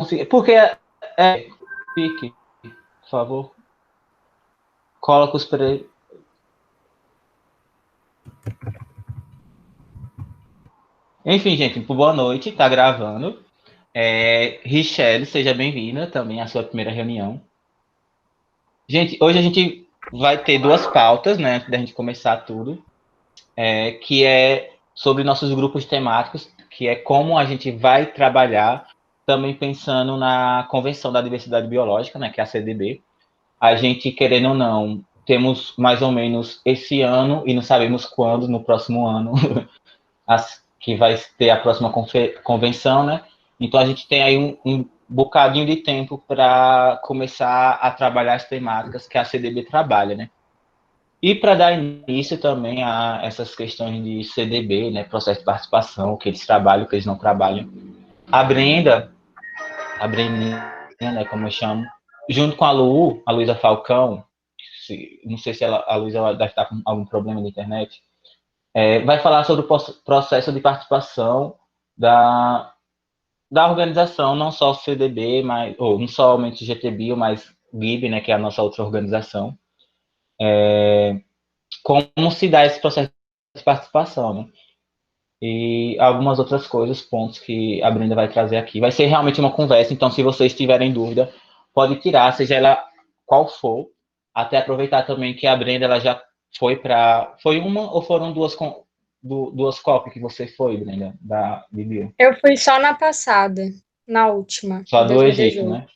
conseguir. Porque fique, por favor. Coloca os pre... Enfim, gente, boa noite, tá gravando. Richelle, seja bem-vinda também à sua primeira reunião. Gente, hoje a gente vai ter duas pautas, né, antes da gente começar tudo, que é sobre nossos grupos temáticos, que é como a gente vai trabalhar, também pensando na Convenção da Diversidade Biológica, né, que é a CDB. A gente, querendo ou não, temos mais ou menos esse ano, e não sabemos quando, no próximo ano, que vai ter a próxima convenção, né? Então a gente tem aí um bocadinho de tempo para começar a trabalhar as temáticas que a CDB trabalha, né? E para dar início também a essas questões de CDB, né, processo de participação, o que eles trabalham, o que eles não trabalham. A Brenda, né, como eu chamo, junto com a Luísa Falcão, não sei se a Luísa deve estar com algum problema na internet, vai falar sobre o processo de participação da, da organização, não só o CDB, mas, ou não somente o GTB, mas GIB, né, que é a nossa outra organização, como se dá esse processo de participação, né? E algumas outras coisas, pontos que a Brenda vai trazer aqui. Vai ser realmente uma conversa, então se vocês tiverem dúvida, pode tirar, seja ela qual for, até aproveitar também que a Brenda ela já foi para... Foi uma ou foram duas cópias que você foi, Brenda, da Bibi? Eu fui só na passada, na última, Só em do Egito, 2018. né?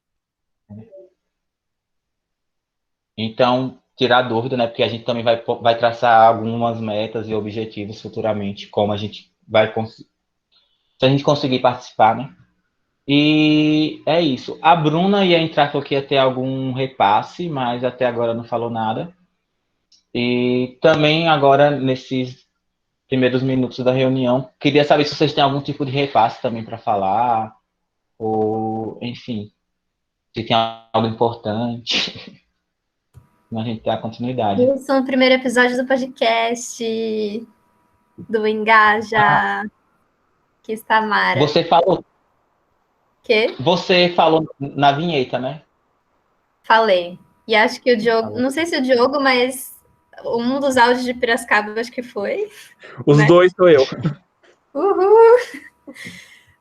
Então, tirar dúvida, né? Porque a gente também vai traçar algumas metas e objetivos futuramente, como a gente vai se a gente conseguir participar, né? E é isso. A Bruna ia entrar porque ia ter algum repasse, mas até agora não falou nada. E também agora, nesses primeiros minutos da reunião, queria saber se vocês têm algum tipo de repasse também para falar, ou, enfim, se tem algo importante, a gente ter a continuidade. Isso é o primeiro episódio do podcast do Engaja, que está Mara. Você falou, Que? você falou na vinheta, né? Falei. E acho que o Diogo, Falou. não sei se o Diogo, mas um dos áudios de Piracicaba acho que foi. Os né? dois sou eu. Uhul!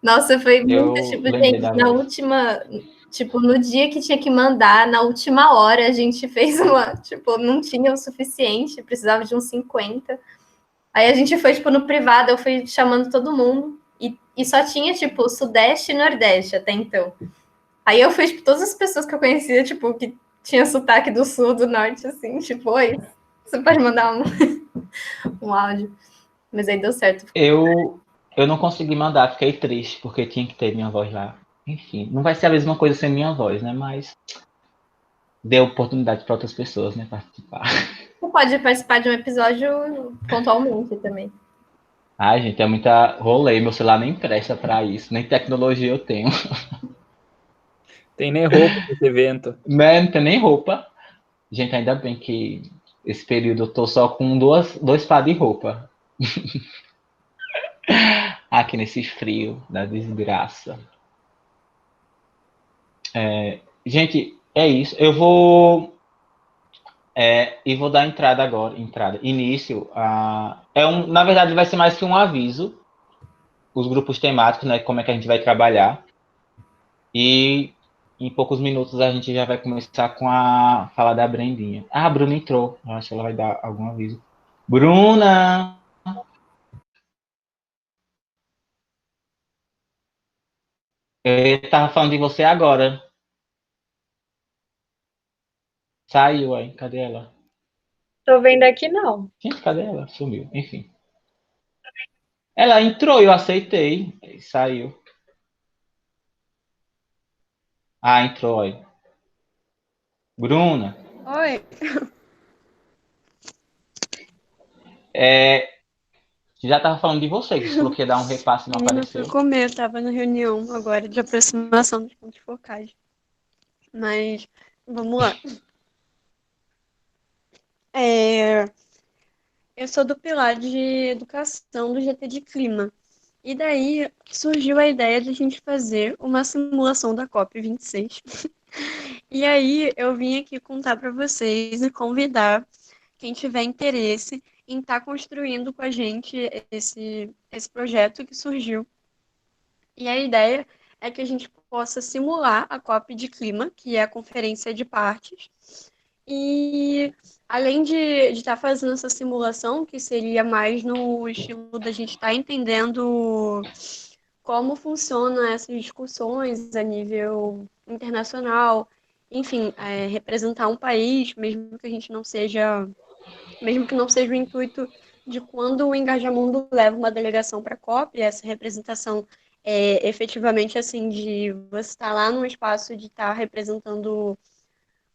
Nossa, foi muito, Eu tipo, lembrei gente, da na voz. última, tipo, no dia que tinha que mandar, na última hora a gente fez uma, tipo, não tinha o suficiente, precisava de uns 50. Aí a gente foi, tipo, no privado, eu fui chamando todo mundo, e só tinha, tipo, Sudeste e Nordeste até então. Aí eu fui, tipo, todas as pessoas que eu conhecia, tipo, que tinha sotaque do Sul, do Norte, assim, tipo, oi, você pode mandar um áudio. Mas aí deu certo. Eu não consegui mandar, fiquei triste, porque tinha que ter minha voz lá. Enfim, não vai ser a mesma coisa sem minha voz, né? Mas deu oportunidade para outras pessoas, né, participar. Você pode participar de um episódio pontualmente também. Ai, gente, é muita rolê, meu celular nem presta para isso, nem tecnologia eu tenho. Tem nem roupa desse evento. Né? Não tem nem roupa. Gente, ainda bem que esse período eu tô só com dois pares de roupa. Aqui nesse frio da desgraça. Gente, é isso. Eu vou e vou dar entrada agora, início. Na verdade, vai ser mais que um aviso, os grupos temáticos, né? Como é que a gente vai trabalhar. E em poucos minutos a gente já vai começar com a fala da Brendinha. Ah, a Bruna entrou. Eu acho que ela vai dar algum aviso. Bruna! Eu tava falando de você agora. Saiu aí, cadê ela? Tô vendo aqui, não. Gente, cadê ela? Sumiu. Enfim. Ela entrou, eu aceitei. Saiu. Ah, entrou aí. Bruna, Oi. já tava falando de você, que você falou que ia dar um repasse e não Menina, fui apareceu. comer, eu tava na reunião agora de aproximação dos pontos focais. Mas, vamos lá. Eu sou do pilar de educação do GT de Clima. E daí surgiu a ideia de a gente fazer uma simulação da COP26. E aí eu vim aqui contar para vocês e convidar quem tiver interesse em estar construindo com a gente esse projeto que surgiu. E a ideia é que a gente possa simular a COP de clima, que é a conferência de partes, e além de estar fazendo essa simulação, que seria mais no estilo da gente estar entendendo como funcionam essas discussões a nível internacional, enfim, representar um país, mesmo que não seja o intuito de quando o Engajamundo leva uma delegação para a COP, essa representação é efetivamente assim, de você estar lá no espaço de estar representando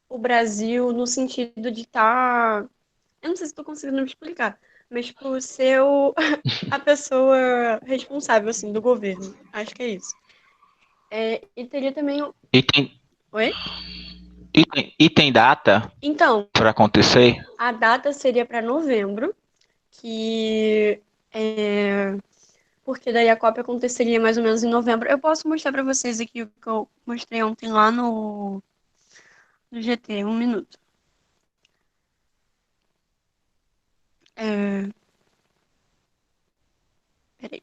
o Brasil no sentido de estar. Eu não sei se estou conseguindo me explicar, mas tipo, ser a pessoa responsável assim, do governo. Acho que é isso. E teria também. E tem, Oi? e tem data Então, para acontecer? a data seria para novembro, que porque daí a COP aconteceria mais ou menos em novembro. Eu posso mostrar para vocês aqui o que eu mostrei ontem lá no GT, um minuto. É, peraí.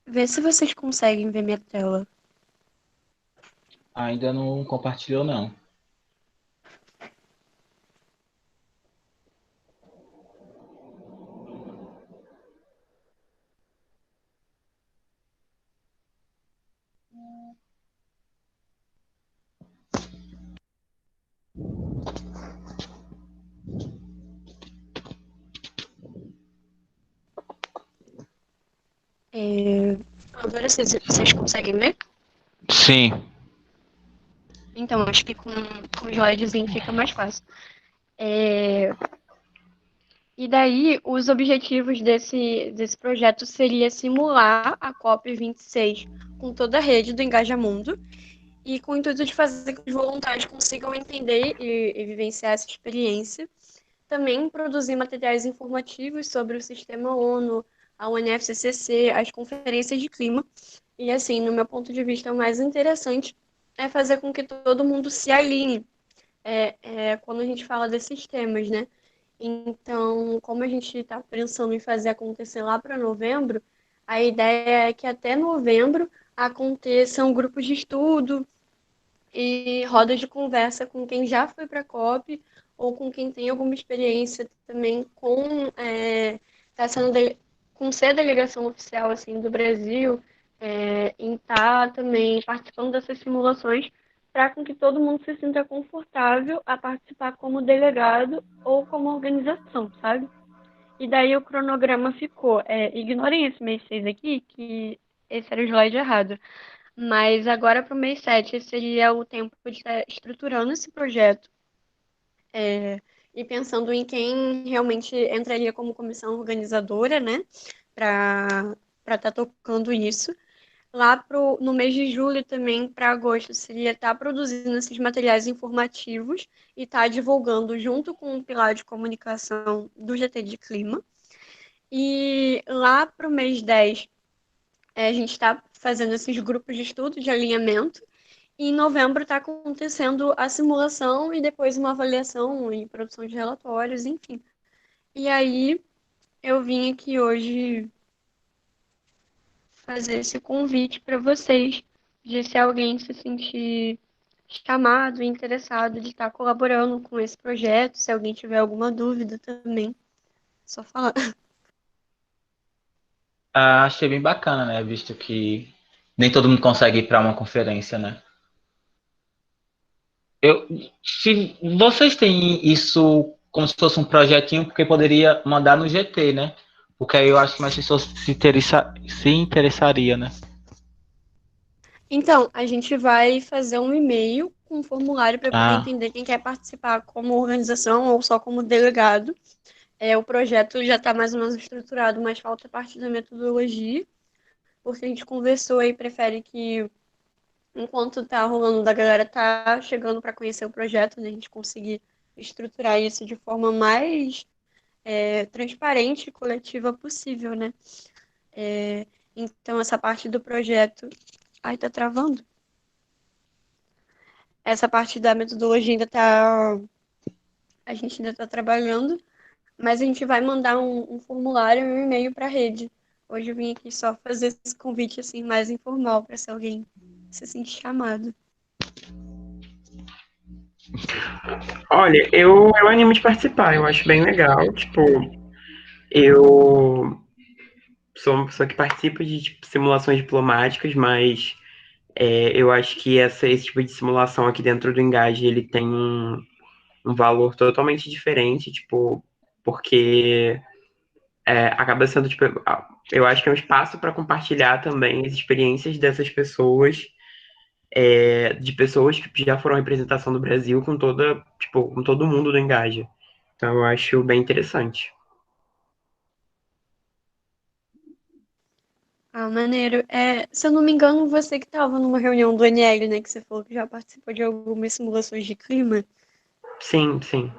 Vê se vocês conseguem ver minha tela. Ainda não compartilhou, não. Agora vocês conseguem ver? Sim. Então, acho que com o slidezinho fica mais fácil. E daí, os objetivos desse projeto seria simular a COP26 com toda a rede do Engajamundo e com o intuito de fazer com que os voluntários consigam entender e vivenciar essa experiência. Também produzir materiais informativos sobre o sistema ONU, a UNFCCC, as conferências de clima. E, assim, no meu ponto de vista, o mais interessante é fazer com que todo mundo se alinhe quando a gente fala desses temas, né? Então, como a gente está pensando em fazer acontecer lá para novembro, a ideia é que até novembro aconteçam grupos de estudo e rodas de conversa com quem já foi para a COP ou com quem tem alguma experiência também tá sendo com ser delegação oficial assim do Brasil, em estar também participando dessas simulações para com que todo mundo se sinta confortável a participar como delegado ou como organização, sabe? E daí o cronograma ficou. Ignorem esse mês 6 aqui, que esse era o slide errado. Mas agora para o mês 7 seria o tempo de estar estruturando esse projeto e pensando em quem realmente entraria como comissão organizadora, né? Para estar tocando isso. Lá no mês de julho também, para agosto, seria estar produzindo esses materiais informativos e estar divulgando junto com o pilar de comunicação do GT de Clima. E lá para o mês 10, a gente está fazendo esses grupos de estudo de alinhamento. E em novembro está acontecendo a simulação e depois uma avaliação e produção de relatórios, enfim. E aí eu vim aqui hoje fazer esse convite para vocês, de se alguém se sentir chamado e interessado de estar colaborando com esse projeto, se alguém tiver alguma dúvida também, só falar. Achei bem bacana, né? Visto que nem todo mundo consegue ir para uma conferência, né? Se vocês têm isso como se fosse um projetinho, porque poderia mandar no GT, né? Porque aí eu acho que mais pessoas se interessaria, né? Então, a gente vai fazer um e-mail com um formulário para poder Ah, entender quem quer participar como organização ou só como delegado. O projeto já está mais ou menos estruturado, mas falta parte da metodologia, porque a gente conversou e prefere que, enquanto tá rolando, da galera tá chegando para conhecer o projeto, né, a gente conseguir estruturar isso de forma mais transparente e coletiva possível, né? Então, essa parte do projeto. Ai, tá travando? Essa parte da metodologia ainda tá. A gente ainda tá trabalhando, mas a gente vai mandar um formulário e um e-mail para a rede. Hoje eu vim aqui só fazer esse convite assim mais informal para se alguém se sentir chamado. Olha, eu animo de participar, eu acho bem legal. Tipo, eu sou uma pessoa que participa de tipo, simulações diplomáticas, mas eu acho que esse tipo de simulação aqui dentro do Engage, ele tem um valor totalmente diferente, tipo, porque acaba sendo, tipo, eu acho que é um espaço para compartilhar também as experiências dessas pessoas, de pessoas que já foram representação do Brasil com todo mundo do Engaja. Então eu acho bem interessante. Ah, maneiro. Se eu não me engano, você que estava numa reunião do NL, né? Que você falou que já participou de algumas simulações de clima. Sim, sim.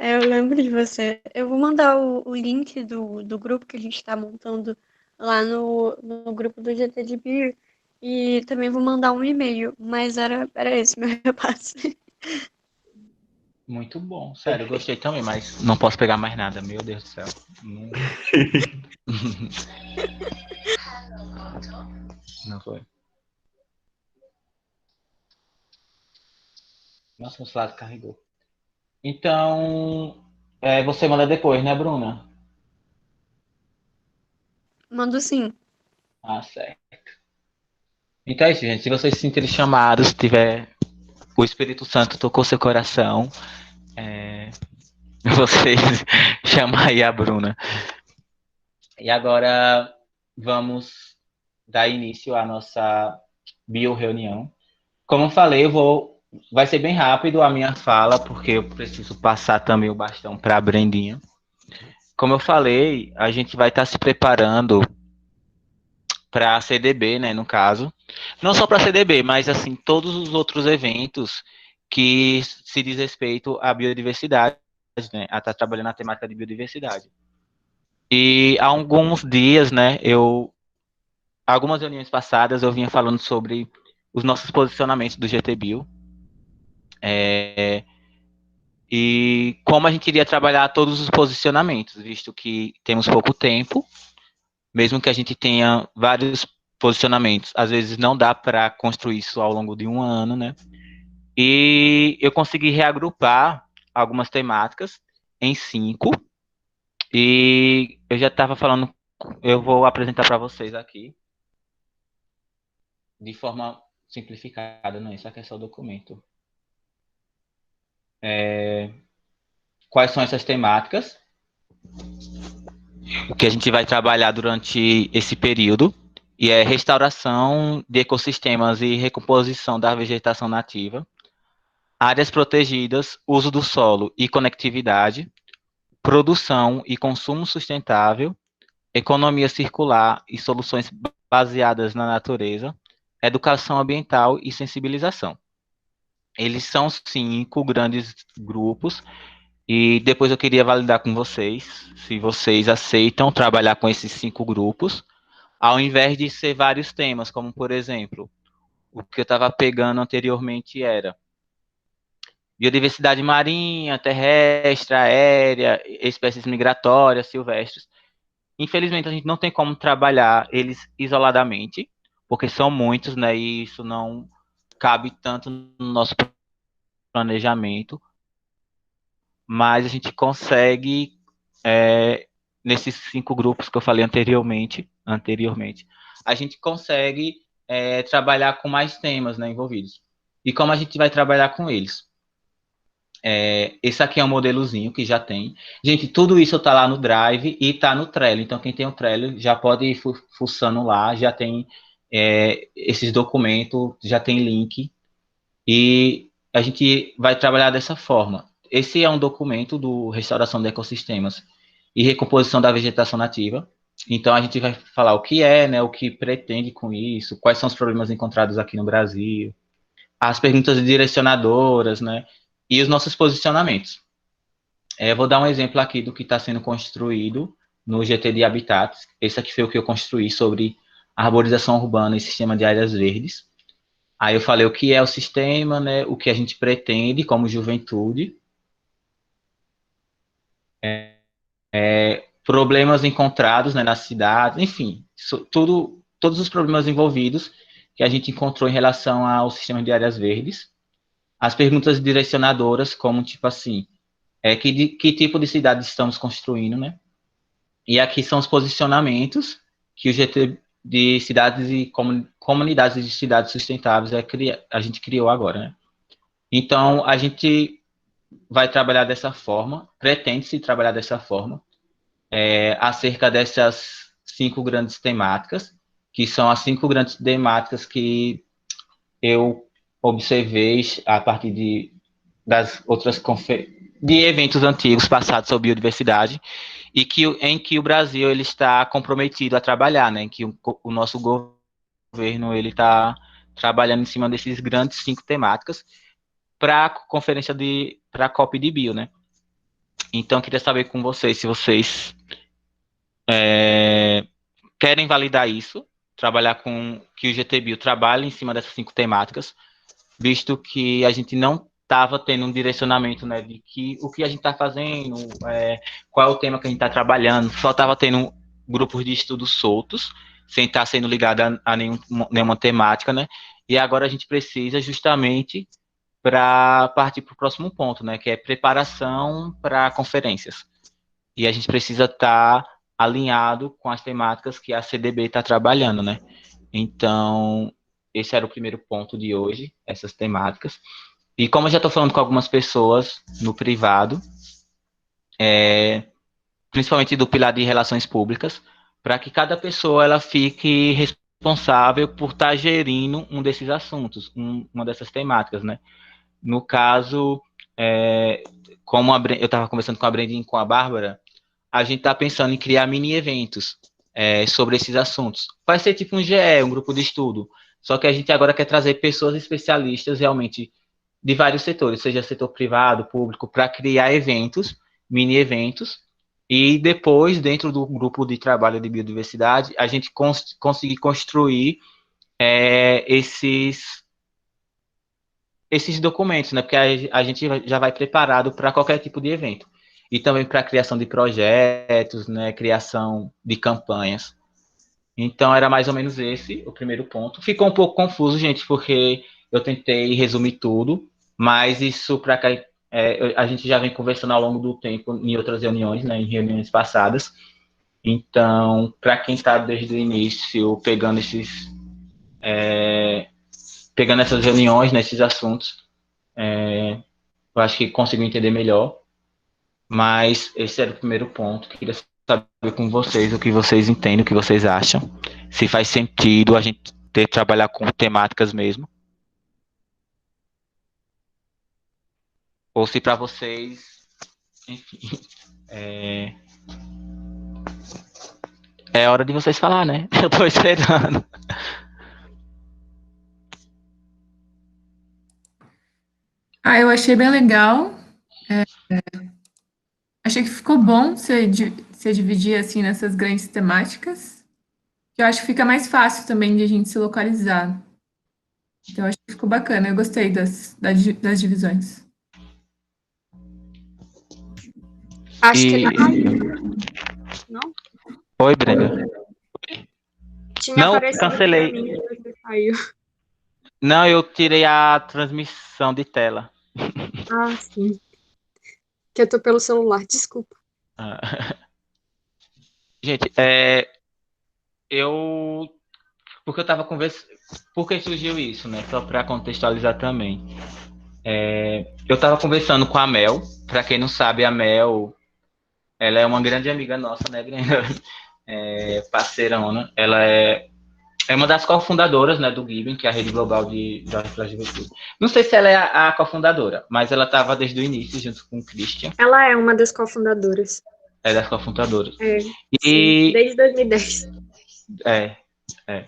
Eu lembro de você. Eu vou mandar o link do grupo que a gente está montando lá no grupo do GT de Beer. E também vou mandar um e-mail, mas era esse meu repasse. muito bom. Sério, eu gostei também, mas não posso pegar mais nada. Meu Deus do céu. Não foi. Nossa, meu celular carregou. Então, você manda depois, né, Bruna? Mando sim. Ah, certo. Então é isso, gente. Se vocês se sentirem chamados, se tiver o Espírito Santo tocou seu coração, vocês chamam aí a Bruna. E agora vamos dar início à nossa bio-reunião. Como eu falei, vai ser bem rápido a minha fala, porque eu preciso passar também o bastão para a Brendinha. Como eu falei, a gente vai estar se preparando para a CDB, né, no caso. Não só para a CDB, mas assim, todos os outros eventos que se diz respeito à biodiversidade, né, a estar trabalhando na temática de biodiversidade. E há alguns dias, né, algumas reuniões passadas eu vinha falando sobre os nossos posicionamentos do GTBio, e como a gente iria trabalhar todos os posicionamentos, visto que temos pouco tempo, mesmo que a gente tenha vários posicionamentos, às vezes não dá para construir isso ao longo de um ano, né? E eu consegui reagrupar algumas temáticas em 5, e eu já estava falando, eu vou apresentar para vocês aqui, de forma simplificada, não, isso aqui é só o documento. Quais são essas temáticas? O que a gente vai trabalhar durante esse período, e é restauração de ecossistemas e recomposição da vegetação nativa, áreas protegidas, uso do solo e conectividade, produção e consumo sustentável, economia circular e soluções baseadas na natureza, educação ambiental e sensibilização. Eles são 5 grandes grupos, e depois eu queria validar com vocês se vocês aceitam trabalhar com esses 5 grupos, ao invés de ser vários temas, como, por exemplo, o que eu estava pegando anteriormente era biodiversidade marinha, terrestre, aérea, espécies migratórias, silvestres. Infelizmente, a gente não tem como trabalhar eles isoladamente, porque são muitos, né, e isso não cabe tanto no nosso planejamento, mas a gente consegue, nesses 5 grupos que eu falei anteriormente, a gente consegue trabalhar com mais temas, né, envolvidos. E como a gente vai trabalhar com eles? Esse aqui é um modelozinho que já tem. Gente, tudo isso está lá no Drive e está no Trello. Então, quem tem o Trello já pode ir fuçando lá, já tem esses documentos, já tem link. E a gente vai trabalhar dessa forma. Esse é um documento do Restauração de Ecossistemas e Recomposição da Vegetação Nativa. Então, a gente vai falar o que é, né, o que pretende com isso, quais são os problemas encontrados aqui no Brasil, as perguntas direcionadoras, né, e os nossos posicionamentos. Vou dar um exemplo aqui do que está sendo construído no GT de Habitats. Esse aqui foi o que eu construí sobre arborização urbana e sistema de áreas verdes. Aí eu falei o que é o sistema, né, o que a gente pretende como juventude, problemas encontrados, né, na cidade, enfim, todos os problemas envolvidos que a gente encontrou em relação ao sistema de áreas verdes. As perguntas direcionadoras, como tipo assim, que tipo de cidade estamos construindo, né? E aqui são os posicionamentos que o GT de cidades e comunidades de cidades sustentáveis a gente criou agora, né? Então, a gente vai trabalhar dessa forma, pretende-se trabalhar dessa forma, acerca dessas 5 grandes temáticas, que são as 5 grandes temáticas que eu observei a partir das outras de eventos antigos passados sobre biodiversidade, e em que o Brasil ele está comprometido a trabalhar, né? Em que o nosso governo ele está trabalhando em cima desses grandes 5 temáticas para a conferência para a COP de Bio, né? Então, queria saber com vocês se vocês querem validar isso, trabalhar com que o GT Bio trabalhe em cima dessas 5 temáticas, visto que a gente não estava tendo um direcionamento, né, de o que a gente está fazendo, qual é o tema que a gente está trabalhando, só estava tendo grupos de estudos soltos, sem estar sendo ligado a nenhuma temática, né, e agora a gente precisa justamente para partir para o próximo ponto, né, que é preparação para conferências. E a gente precisa estar alinhado com as temáticas que a CDB está trabalhando, né. Então, esse era o primeiro ponto de hoje, essas temáticas. E como eu já estou falando com algumas pessoas no privado, principalmente do pilar de relações públicas, para que cada pessoa ela fique responsável por estar gerindo um desses assuntos, uma dessas temáticas, né? No caso, como eu estava conversando com a Brendinha e com a Bárbara, a gente está pensando em criar mini-eventos sobre esses assuntos. Vai ser tipo um GE, um grupo de estudo, só que a gente agora quer trazer pessoas especialistas realmente de vários setores, seja setor privado, público, para criar eventos, mini-eventos, e depois, dentro do grupo de trabalho de biodiversidade, a gente conseguir construir esses documentos, né? Porque a gente já vai preparado para qualquer tipo de evento. E também para a criação de projetos, né? Criação de campanhas. Então, era mais ou menos esse o primeiro ponto. Ficou um pouco confuso, gente, porque eu tentei resumir tudo, mas isso para cá, a gente já vem conversando ao longo do tempo em outras reuniões, né, em reuniões passadas. Então, para quem está desde o início pegando essas reuniões, nesses assuntos, eu acho que conseguiu entender melhor. Mas esse era o primeiro ponto. Queria saber com vocês o que vocês entendem, o que vocês acham. Se faz sentido a gente trabalhar com temáticas mesmo. Ou se para vocês, enfim, é hora de vocês falar, né? Eu tô esperando. Eu achei bem legal. Achei que ficou bom você dividir assim nessas grandes temáticas. Que eu acho que fica mais fácil também de a gente se localizar. Então, eu acho que ficou bacana. Eu gostei das divisões. Acho que não. Oi, Brenda. Tinha Não, aparecido cancelei. pra mim que você saiu. Não, eu tirei a transmissão de tela. Ah, sim. Que eu tô pelo celular, desculpa. Gente, porque eu estava conversando. Por que surgiu isso, né? Só para contextualizar também. Eu estava conversando com a Mel. Para quem não sabe, a Mel, ela é uma grande amiga nossa, né, Brenda? Parceirona. Ela é é uma das cofundadoras, né, do Gibbon, que é a rede global de jovens pela juventude. Não sei se ela é a cofundadora, mas ela estava desde o início junto com o Christian, Ela é uma das cofundadoras. é das cofundadoras. É, sim, E desde 2010. é, é.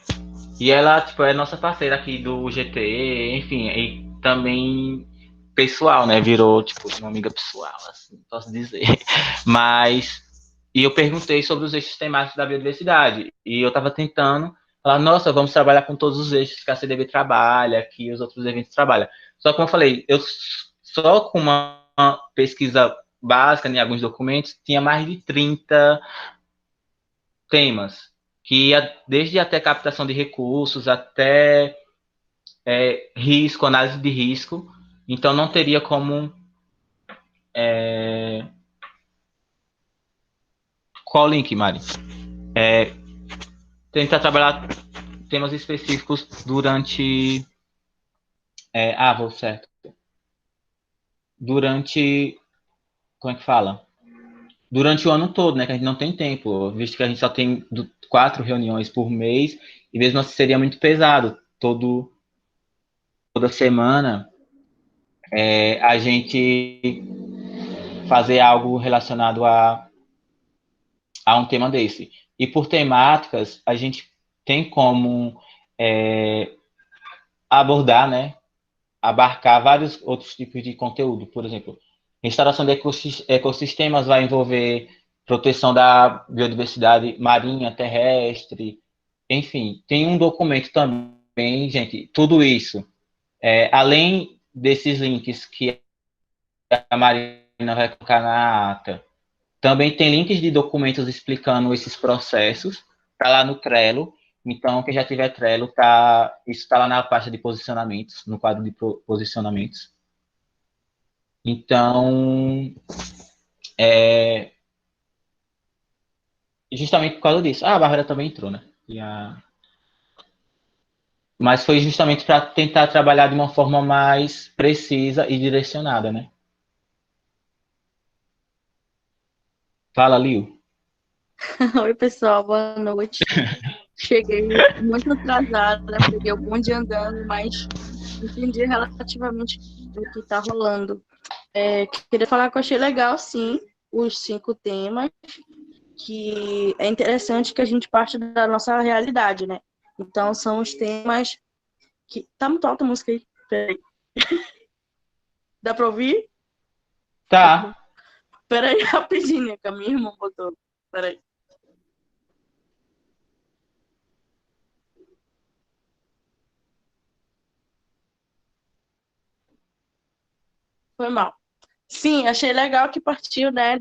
E ela, tipo, é nossa parceira aqui do GT, enfim, e também pessoal, né? Virou, tipo, uma amiga pessoal, assim, posso dizer. Mas, e eu perguntei sobre os eixos temáticos da biodiversidade. E eu estava tentando falar, nossa, vamos trabalhar com todos os eixos que a CDB trabalha, que os outros eventos trabalham. Só que, como eu falei, eu só com uma pesquisa básica em alguns documentos, tinha mais de 30 temas, que ia desde até captação de recursos, até risco, análise de risco. Então, não teria como... Qual o link, Mari? Tentar trabalhar temas específicos durante... vou certo. Durante... Como é que fala? Durante o ano todo, né? Que a gente não tem tempo, visto que a gente só tem 4 reuniões por mês, e mesmo assim seria muito pesado. Toda semana a gente fazer algo relacionado a um tema desse. E por temáticas, a gente tem como abordar, né? Abarcar vários outros tipos de conteúdo. Por exemplo, restauração de ecossistemas vai envolver proteção da biodiversidade marinha, terrestre, enfim. Tem um documento também, gente, tudo isso. Além desses links que a Marina vai colocar na ata, também tem links de documentos explicando esses processos, tá lá no Trello. Então, quem já tiver Trello, isso está lá na pasta de posicionamentos, no quadro de posicionamentos. Então, justamente por causa disso. A Bárbara também entrou, né? Mas foi justamente para tentar trabalhar de uma forma mais precisa e direcionada, né? Fala, Liu. Oi, pessoal, boa noite. Cheguei muito atrasada, peguei o bonde andando, mas entendi relativamente o que está rolando. Queria falar que eu achei legal, sim, os 5 temas, que é interessante que a gente parte da nossa realidade, né? Então, são os temas que... Tá muito alta a música aí. Peraí. Dá pra ouvir? Tá. Peraí, rapidinho, que a minha irmã botou. Peraí. Foi mal. Sim, achei legal que partiu, né,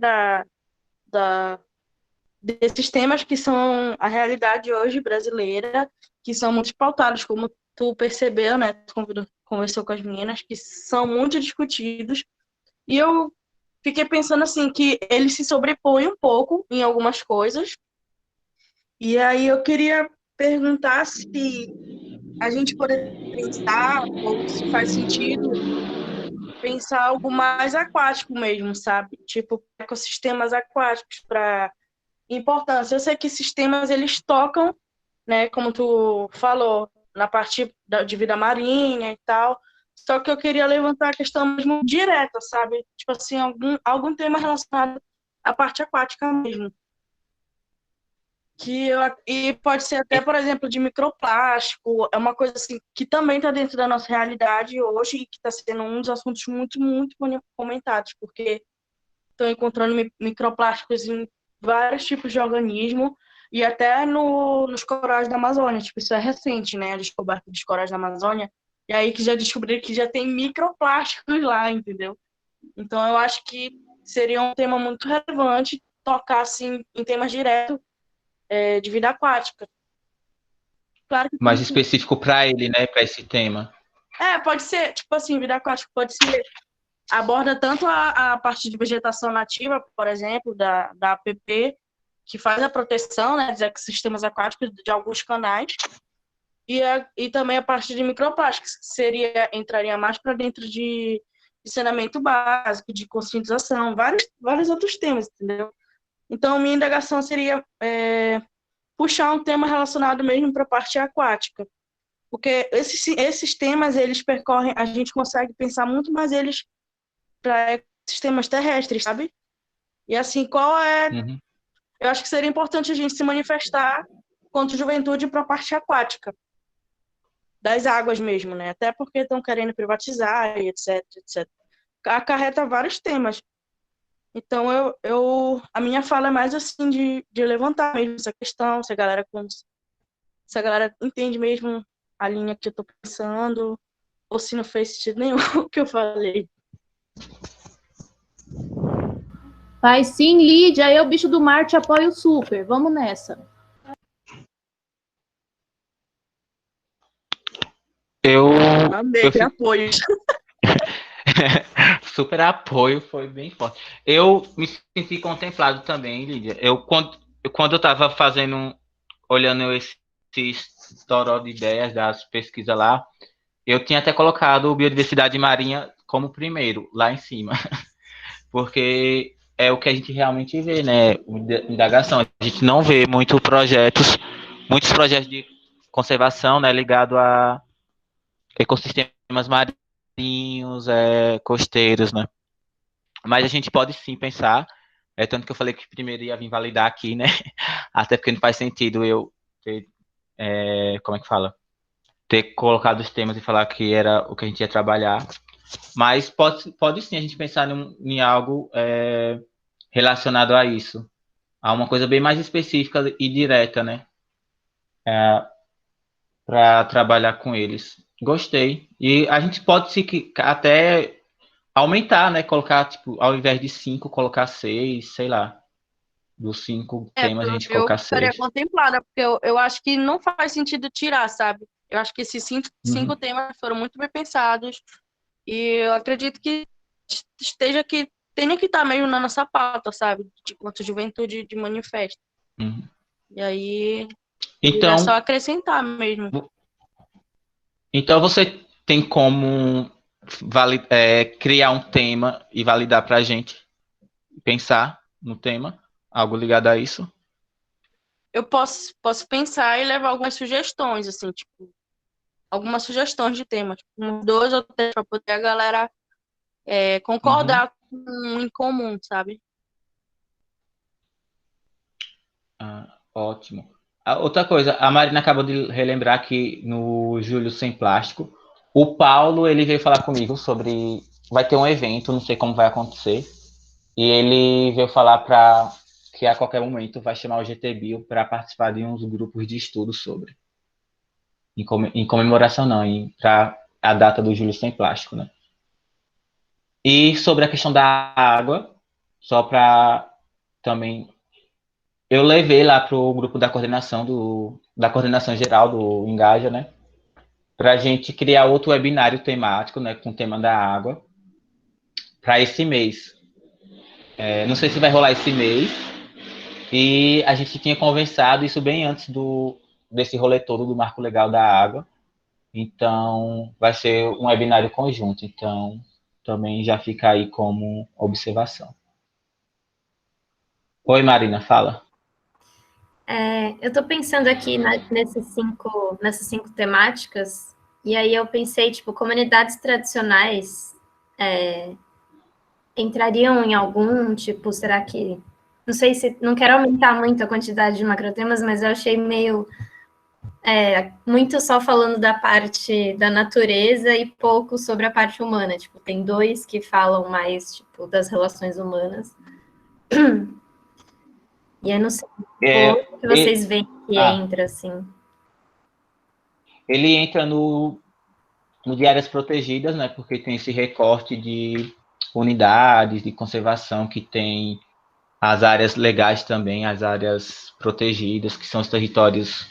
desses temas que são a realidade hoje brasileira, que são muito pautados, como tu percebeu, né, tu conversou com as meninas, que são muito discutidos. E eu fiquei pensando assim, que ele se sobrepõe um pouco em algumas coisas. E aí eu queria perguntar se a gente poderia pensar, ou se faz sentido pensar algo mais aquático mesmo, sabe? Tipo, ecossistemas aquáticos para importância. Eu sei que esses temas eles tocam, né, como tu falou, na parte de vida marinha e tal. Só que eu queria levantar a questão mesmo direta, sabe? Tipo assim, algum tema relacionado à parte aquática mesmo. E pode ser até, por exemplo, de microplástico, é uma coisa assim que também está dentro da nossa realidade hoje e que está sendo um dos assuntos muito, muito comentados, porque estão encontrando microplásticos em vários tipos de organismo e até nos corais da Amazônia. Tipo, isso é recente, né? A descoberta dos corais da Amazônia. E aí que já descobriram que já tem microplásticos lá, entendeu? Então, eu acho que seria um tema muito relevante tocar, assim, em temas diretos de vida aquática. Claro que Mais específico para ele, né? Para esse tema. pode ser, tipo assim, vida aquática pode ser, aborda tanto a parte de vegetação nativa, por exemplo, da APP, que faz a proteção, né, dos ecossistemas aquáticos de alguns canais, e também a parte de microplásticos, que entraria mais para dentro de saneamento básico, de conscientização, vários outros temas, entendeu? Então, minha indagação seria puxar um tema relacionado mesmo para a parte aquática. Porque esses temas, eles percorrem, a gente consegue pensar muito mais eles para sistemas terrestres, sabe? E assim, Uhum. eu acho que seria importante a gente se manifestar contra a juventude para a parte aquática, das águas mesmo, né? Até porque estão querendo privatizar e etc, etc. Acarreta vários temas. Então, a minha fala é mais assim de levantar mesmo essa questão, se a galera entende mesmo a linha que eu tô pensando, ou se não fez sentido nenhum o que eu falei. Faz sim, Lídia. Eu, bicho do mar, te apoio super. Vamos nessa. Eu Amei, fico apoio. super apoio, foi bem forte. Eu me senti contemplado também, Lídia. Quando eu estava olhando esse toró de ideias das pesquisas lá, eu tinha até colocado biodiversidade marinha como primeiro, lá em cima, porque é o que a gente realmente vê, né? Indagação. A gente não vê muitos projetos de conservação, né, ligado a ecossistemas marinhos, costeiros, né? Mas a gente pode sim pensar, tanto que eu falei que primeiro ia vir validar aqui, né? Até porque não faz sentido eu ter, como é que fala? Ter colocado os temas e falar que era o que a gente ia trabalhar. Mas pode sim a gente pensar em algo relacionado a isso. A uma coisa bem mais específica e direta, né? Para trabalhar com eles. Gostei. E a gente pode até aumentar, né? Colocar, tipo, ao invés de 5, colocar 6, sei lá. Dos 5 temas a gente Eu colocar ficaria 6. contemplada, porque eu acho que não faz sentido tirar, sabe? Eu acho que esses cinco temas foram muito bem pensados e eu acredito que tenha que estar mesmo na nossa pauta, sabe? De quanto juventude de manifesto. Uhum. E aí é só Então, acrescentar mesmo. então você tem como criar um tema e validar para a gente pensar no tema, algo ligado a isso? Eu posso pensar e levar algumas sugestões, assim, tipo, algumas sugestões de temas, tipo, uns 2 ou 3 para poder a galera concordar com um em comum, sabe? Ótimo. Outra coisa, a Marina acabou de relembrar que no Júlio Sem Plástico, o Paulo ele veio falar comigo sobre. Vai ter um evento, não sei como vai acontecer. E ele veio falar para que a qualquer momento vai chamar o GTBio para participar de uns grupos de estudo sobre. Em comemoração, não, para a data do Júlio Sem Plástico, né? E sobre a questão da água, só para também. Eu levei lá para o grupo da coordenação geral do Engaja, né? Para a gente criar outro webinário temático, né? Com o tema da água, para esse mês. Não sei se vai rolar esse mês. E a gente tinha conversado isso bem antes desse rolê todo do Marco Legal da Água. Então, vai ser um webinário conjunto. Então, também já fica aí como observação. Oi, Marina, fala. Eu estou pensando aqui nessas cinco temáticas, e aí eu pensei, tipo, comunidades tradicionais entrariam em algum, tipo, será que... Não sei se... Não quero aumentar muito a quantidade de macrotemas, mas eu achei meio... muito só falando da parte da natureza e pouco sobre a parte humana. Tipo, tem 2 que falam mais, tipo, das relações humanas. E eu não sei como que vocês veem que entra, assim. Ele entra no de áreas protegidas, né? Porque tem esse recorte de unidades de conservação que tem as áreas legais também, as áreas protegidas, que são os territórios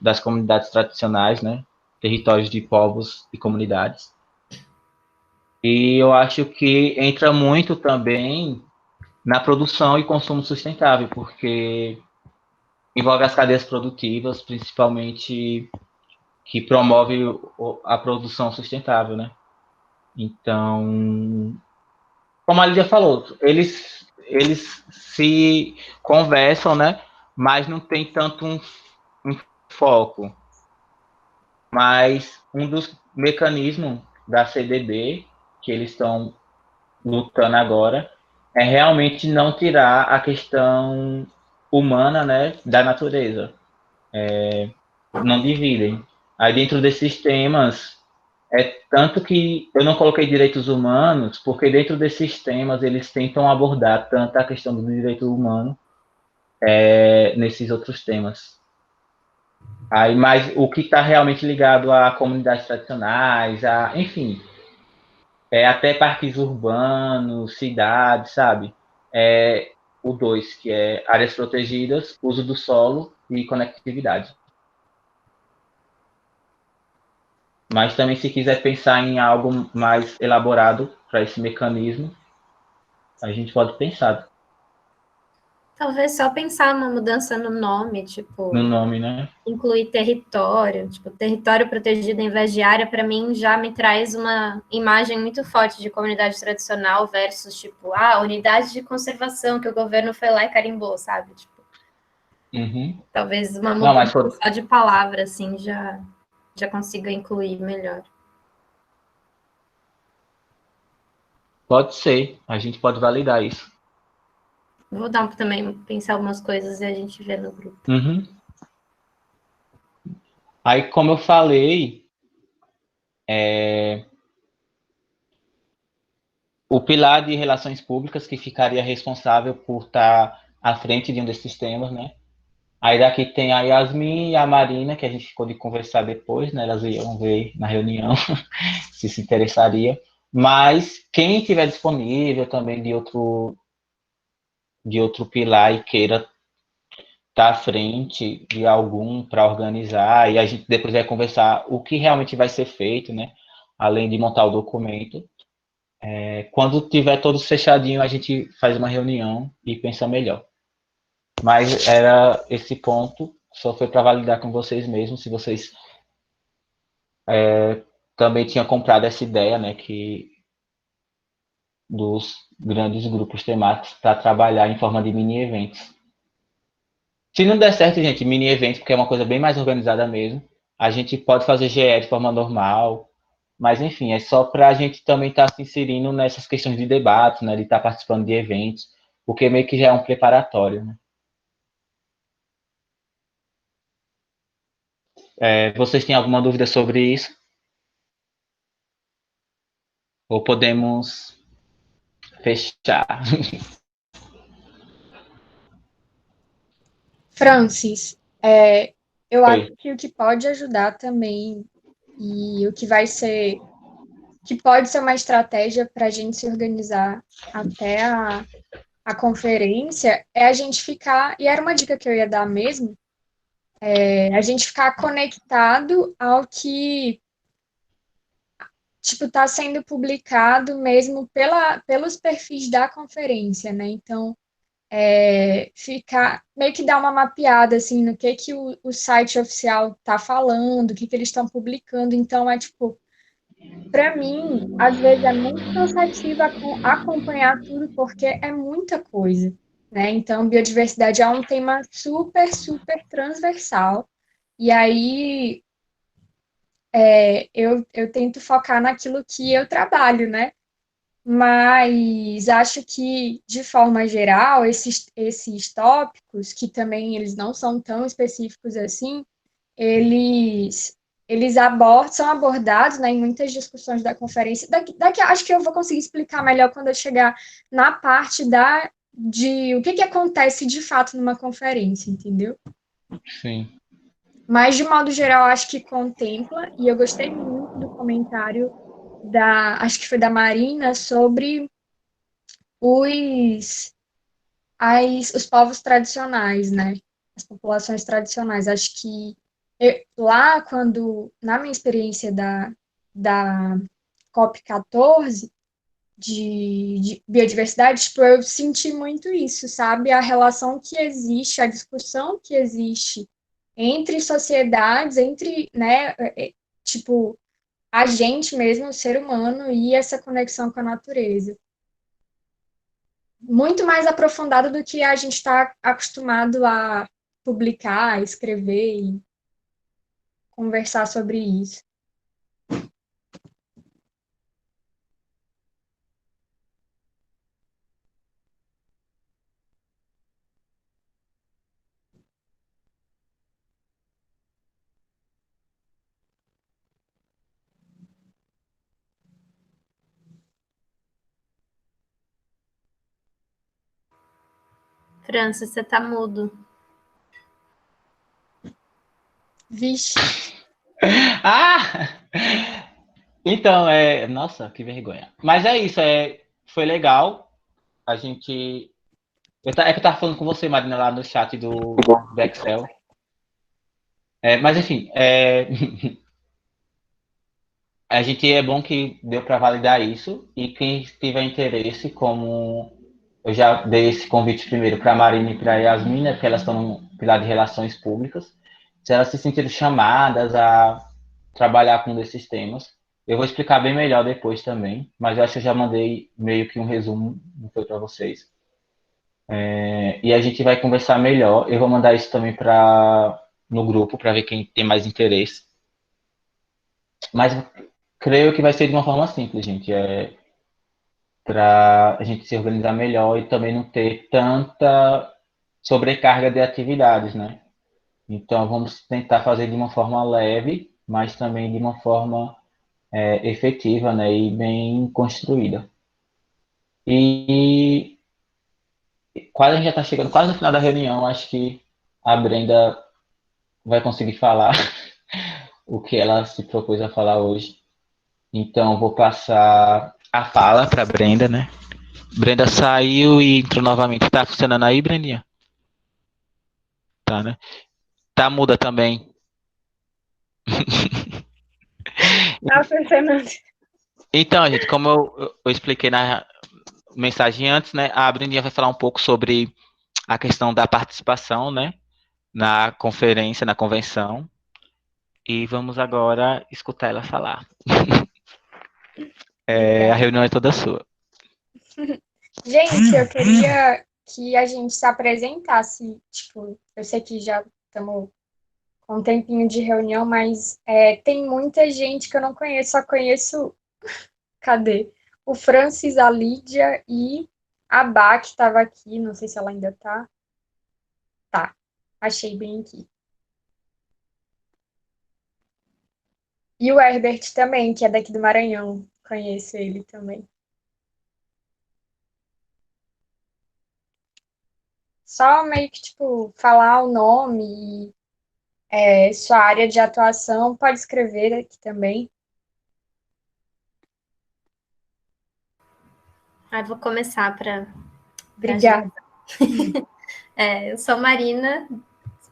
das comunidades tradicionais, né? Territórios de povos e comunidades. E eu acho que entra muito também na produção e consumo sustentável, porque envolve as cadeias produtivas, principalmente que promove a produção sustentável, né? Então, como a Lídia falou, eles se conversam, né? mas não tem tanto um foco. Mas um dos mecanismos da CDB que eles estão lutando agora é realmente não tirar a questão humana, né, da natureza. Não dividem. Aí dentro desses temas, tanto que eu não coloquei direitos humanos, porque dentro desses temas eles tentam abordar tanto a questão do direito humano nesses outros temas. Aí, mas o que está realmente ligado a comunidades tradicionais, enfim, até parques urbanos, cidades, sabe? O 2, que é áreas protegidas, uso do solo e conectividade. Mas também, se quiser pensar em algo mais elaborado para esse mecanismo, a gente pode pensar Talvez só pensar numa mudança no nome, tipo, no nome, né? incluir território, tipo, território protegido em vez de área, para mim já me traz uma imagem muito forte de comunidade tradicional versus, tipo, unidade de conservação que o governo foi lá e carimbou, sabe? Tipo, talvez uma mudança só de palavra, assim, já consiga incluir melhor. Pode ser, a gente pode validar isso. Vou dar também, pensar algumas coisas e a gente vê no grupo. Aí, como eu falei, o pilar de relações públicas que ficaria responsável por estar à frente de um desses temas, né? Aí daqui tem a Yasmin e a Marina, que a gente ficou de conversar depois, né? Elas iam ver na reunião se interessaria. Mas quem tiver disponível também de outro pilar e queira estar à frente de algum para organizar, e a gente depois vai conversar o que realmente vai ser feito, né? Além de montar o documento. Quando tiver todo fechadinho, a gente faz uma reunião e pensa melhor. Mas era esse ponto, só foi para validar com vocês mesmos, se vocês também tinham comprado essa ideia, né, dos grandes grupos temáticos para trabalhar em forma de mini eventos. Se não der certo, gente, mini eventos, porque é uma coisa bem mais organizada mesmo, a gente pode fazer GE de forma normal, mas enfim, é só para a gente também estar se inserindo nessas questões de debate, né, de estar participando de eventos, porque meio que já é um preparatório, né? Vocês têm alguma dúvida sobre isso? Ou podemos fechar? Francis, eu acho que o que pode ajudar também e o que pode ser uma estratégia para a gente se organizar até a conferência é a gente ficar, e era uma dica que eu ia dar mesmo, a gente ficar conectado ao que tipo está sendo publicado mesmo pelos perfis da conferência, né? Então ficar meio que dar uma mapeada assim no que o site oficial está falando, o que eles estão publicando. Então tipo, para mim, às vezes é muito cansativo acompanhar tudo porque é muita coisa, né? Então, biodiversidade é um tema super, super transversal. E aí eu tento focar naquilo que eu trabalho, né? Mas acho que, de forma geral, esses tópicos, que também eles não são tão específicos assim, eles são abordados, né, em muitas discussões da conferência. Daqui acho que eu vou conseguir explicar melhor quando eu chegar na parte de o que acontece de fato numa conferência, entendeu? Sim. Mas, de modo geral, acho que contempla, e eu gostei muito do comentário acho que foi da Marina, sobre os povos tradicionais, né? As populações tradicionais. Acho que na minha experiência da COP14 de biodiversidade, tipo, eu senti muito isso, sabe? A relação que existe, a discussão que existe entre sociedades, né, tipo, a gente mesmo, o ser humano, e essa conexão com a natureza. Muito mais aprofundado do que a gente está acostumado a publicar, escrever e conversar sobre isso. Francis, você tá mudo. Vixe, Ah! Então, nossa, que vergonha. Mas é isso, foi legal. A gente. É que eu tava falando com você, Marina, lá no chat do Excel. Mas enfim, a gente é bom que deu para validar isso. E quem tiver interesse, como eu já dei esse convite primeiro para a Marina e para a Yasmin, né, porque elas estão no pilar de relações públicas. Se elas se sentirem chamadas a trabalhar com um desses temas, eu vou explicar bem melhor depois também, mas eu acho que eu já mandei meio que um resumo, não foi para vocês. E a gente vai conversar melhor. Eu vou mandar isso também no grupo para ver quem tem mais interesse. Mas creio que vai ser de uma forma simples, gente. Para a gente se organizar melhor e também não ter tanta sobrecarga de atividades, né? Então vamos tentar fazer de uma forma leve, mas também de uma forma efetiva, né? E bem construída. E quase a gente já está chegando quase no final da reunião. Acho que a Brenda vai conseguir falar o que ela se propôs a falar hoje. Então, vou passar a fala para a Brenda, né? Brenda saiu e entrou novamente. Tá funcionando aí, Brendinha? Tá, né? Tá muda também. tá funcionando. Então, gente, como eu expliquei na mensagem antes, né? A Brendinha vai falar um pouco sobre a questão da participação, né? Na conferência, na convenção. E vamos agora escutar ela falar. A reunião é toda sua. Gente, eu queria que a gente se apresentasse. Tipo, eu sei que já estamos com um tempinho de reunião, mas tem muita gente que eu não conheço, só conheço. Cadê? O Francis, a Lídia e a Bá, que estava aqui, não sei se ela ainda tá. Tá, achei bem aqui. E o Herbert também, que é daqui do Maranhão, conheço ele também. Só meio que, tipo, falar o nome e sua área de atuação, pode escrever aqui também. Vou começar para. Obrigada. Eu sou Marina,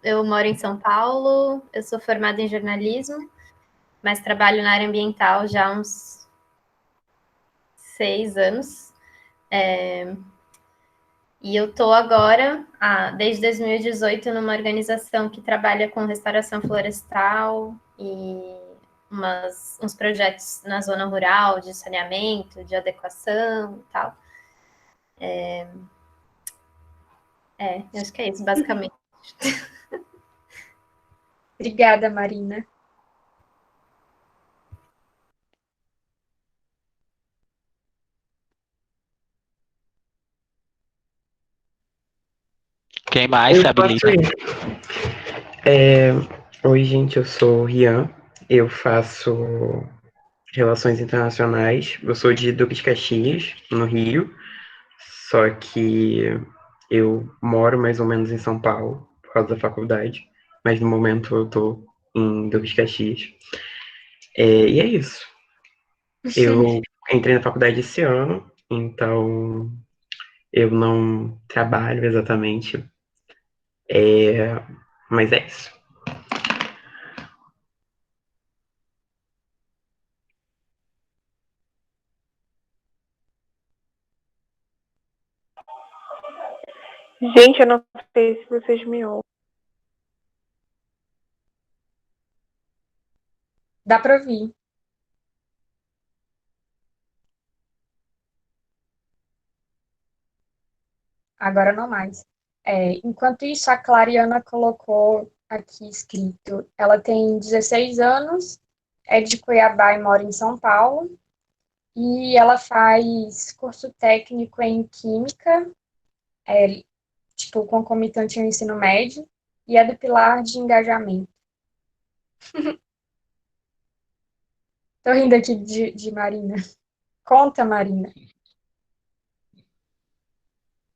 eu moro em São Paulo, eu sou formada em jornalismo, mas trabalho na área ambiental já há uns 6 anos. E eu estou agora, desde 2018, numa organização que trabalha com restauração florestal e uns projetos na zona rural, de saneamento, de adequação e tal. Eu acho que é isso, basicamente. Obrigada, Marina. Quem mais Eu se posso habilita? ir. Oi, gente, eu sou o Rian. Eu faço Relações Internacionais. Eu sou de Duque de Caxias, no Rio. Só que eu moro mais ou menos em São Paulo, por causa da faculdade. Mas no momento eu tô em Duque de Caxias. E é isso. Eu entrei na faculdade esse ano, então eu não trabalho exatamente. Mas é isso. Gente, eu não sei se vocês me ouvem. Dá para ouvir. Agora não mais. Enquanto isso, a Clariana colocou aqui escrito, ela tem 16 anos, é de Cuiabá e mora em São Paulo, e ela faz curso técnico em Química, tipo, concomitante ao ensino médio, e é do pilar de engajamento. Tô rindo aqui de Marina. Conta, Marina.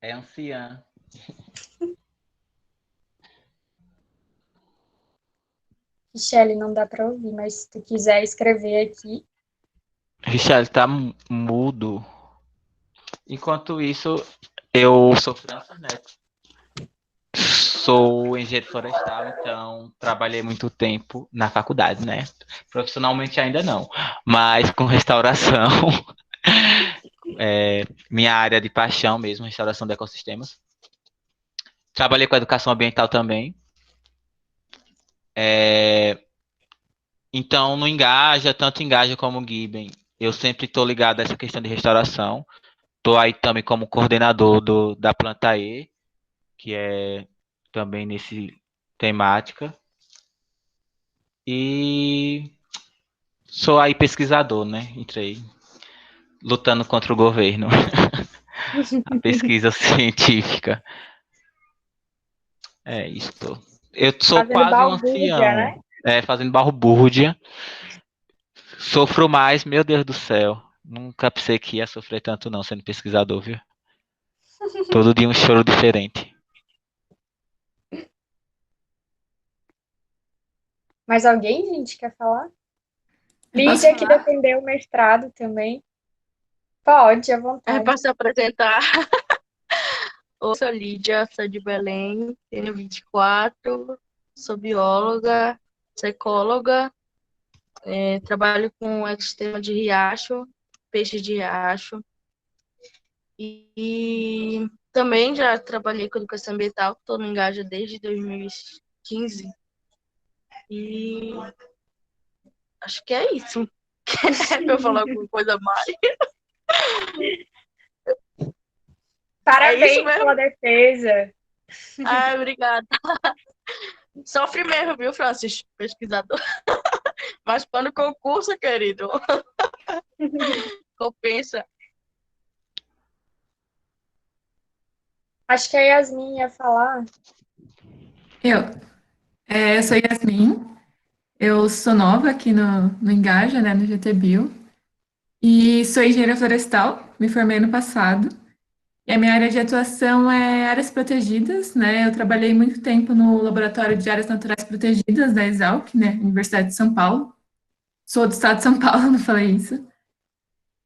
É anciã. Michele, não dá para ouvir, mas se tu quiser escrever aqui. Richelle, tá mudo. Enquanto isso, eu sou França Neto. Sou engenheiro florestal, então trabalhei muito tempo na faculdade, né? Profissionalmente ainda não, mas com restauração. Minha área de paixão mesmo, restauração de ecossistemas. Trabalhei com educação ambiental também. Então, no Engaja, tanto Engaja como o Giben, eu sempre estou ligado a essa questão de restauração. Estou aí também como coordenador da Planta E, que é também nesse temática. E sou aí pesquisador, né? Entrei lutando contra o governo. A pesquisa científica. É isso. Eu sou Fazendo quase um balbúrdia, ancião. né? Fazendo balbúrdia. Sofro mais, meu Deus do céu. Nunca pensei que ia sofrer tanto não, sendo pesquisador, viu? Todo dia um choro diferente. Mais alguém, gente, quer falar? Eu posso Lídia, que falar? defendeu o mestrado também. Pode, à É vontade. para se apresentar. Eu sou Lídia, sou de Belém, tenho 24, sou bióloga, sou ecóloga, trabalho com ecossistema de riacho, peixes de riacho. E também já trabalhei com educação ambiental, estou no Engaja desde 2015. E acho que é isso. Quer eu falar alguma coisa mais? Parabéns isso mesmo? pela defesa. Obrigada. Sofre mesmo, viu, Francis? Pesquisador. Mas para no concurso, querido. Compensa. Acho que a Yasmin ia falar. Eu sou Yasmin, eu sou nova aqui no Engaja, né, no GTBio, e sou engenheira florestal, me formei ano passado, e a minha área de atuação é áreas protegidas, né, eu trabalhei muito tempo no Laboratório de Áreas Naturais Protegidas da Exalc, né, Universidade de São Paulo, sou do estado de São Paulo, não falei isso,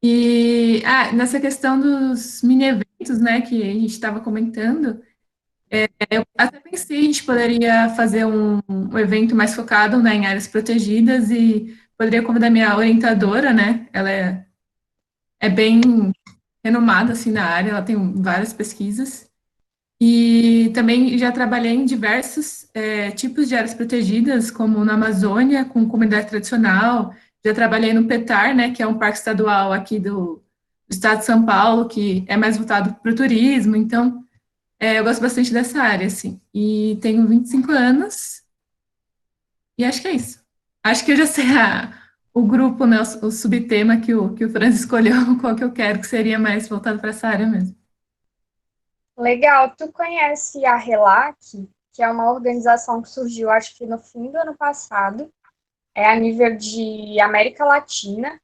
e nessa questão dos mini-eventos, né, que a gente estava comentando, eu até pensei que a gente poderia fazer um evento mais focado, né, em áreas protegidas e poderia convidar minha orientadora, né? Ela é bem renomada assim na área, ela tem várias pesquisas e também já trabalhei em diversos tipos de áreas protegidas, como na Amazônia, com comunidade tradicional. Já trabalhei no PETAR, né, que é um parque estadual aqui do estado de São Paulo, que é mais voltado para o turismo. Então, eu gosto bastante dessa área, assim. E tenho 25 anos. E acho que é isso. Acho que eu já sei o grupo, né, o subtema que o Franz escolheu, qual que eu quero, que seria mais voltado para essa área mesmo. Legal. Tu conhece a RELAC, que é uma organização que surgiu, acho que no fim do ano passado, a nível de América Latina,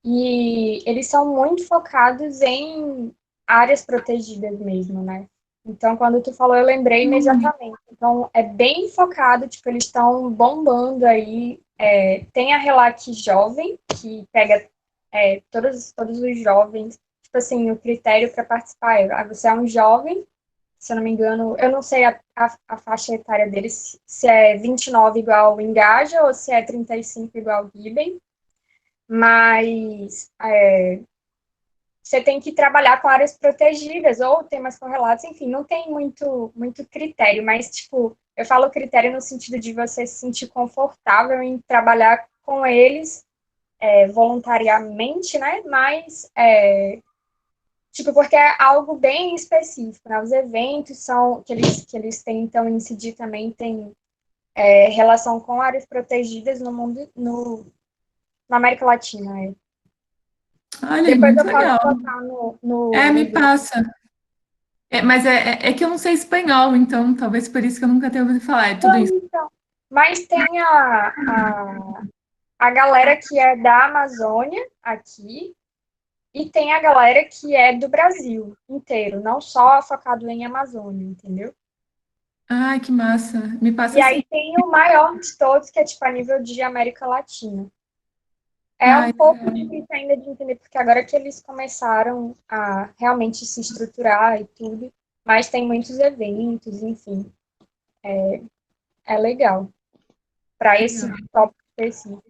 e eles são muito focados em áreas protegidas mesmo, né? Então, quando tu falou, eu lembrei imediatamente. Então, é bem focado, tipo, eles estão bombando aí. Tem a RELAC Jovem, que pega todos os jovens. Tipo assim, o critério para participar você é um jovem, se eu não me engano, eu não sei a faixa etária deles, se é 29 igual Engaja ou se é 35 igual Giben, mas você tem que trabalhar com áreas protegidas ou temas correlatos, enfim, não tem muito critério, mas, tipo, eu falo critério no sentido de você se sentir confortável em trabalhar com eles voluntariamente, né, mas, Tipo, porque é algo bem específico, né? Os eventos são que eles tentam incidir também tem relação com áreas protegidas no mundo, na América Latina. Olha, Depois muito eu posso legal. botar no Me grupo. passa. Mas é que eu não sei espanhol, então talvez por isso que eu nunca tenha ouvido falar. É tudo isso. Então, mas tem a galera que é da Amazônia aqui e tem a galera que é do Brasil inteiro, não só focado em Amazônia, entendeu? Ai, que massa. Me passa E assim. aí tem o maior de todos, que é tipo a nível de América Latina. É Ai, um pouco difícil ainda de entender, porque agora que eles começaram a realmente se estruturar e tudo, mas tem muitos eventos, enfim, é legal para esse tópico específico.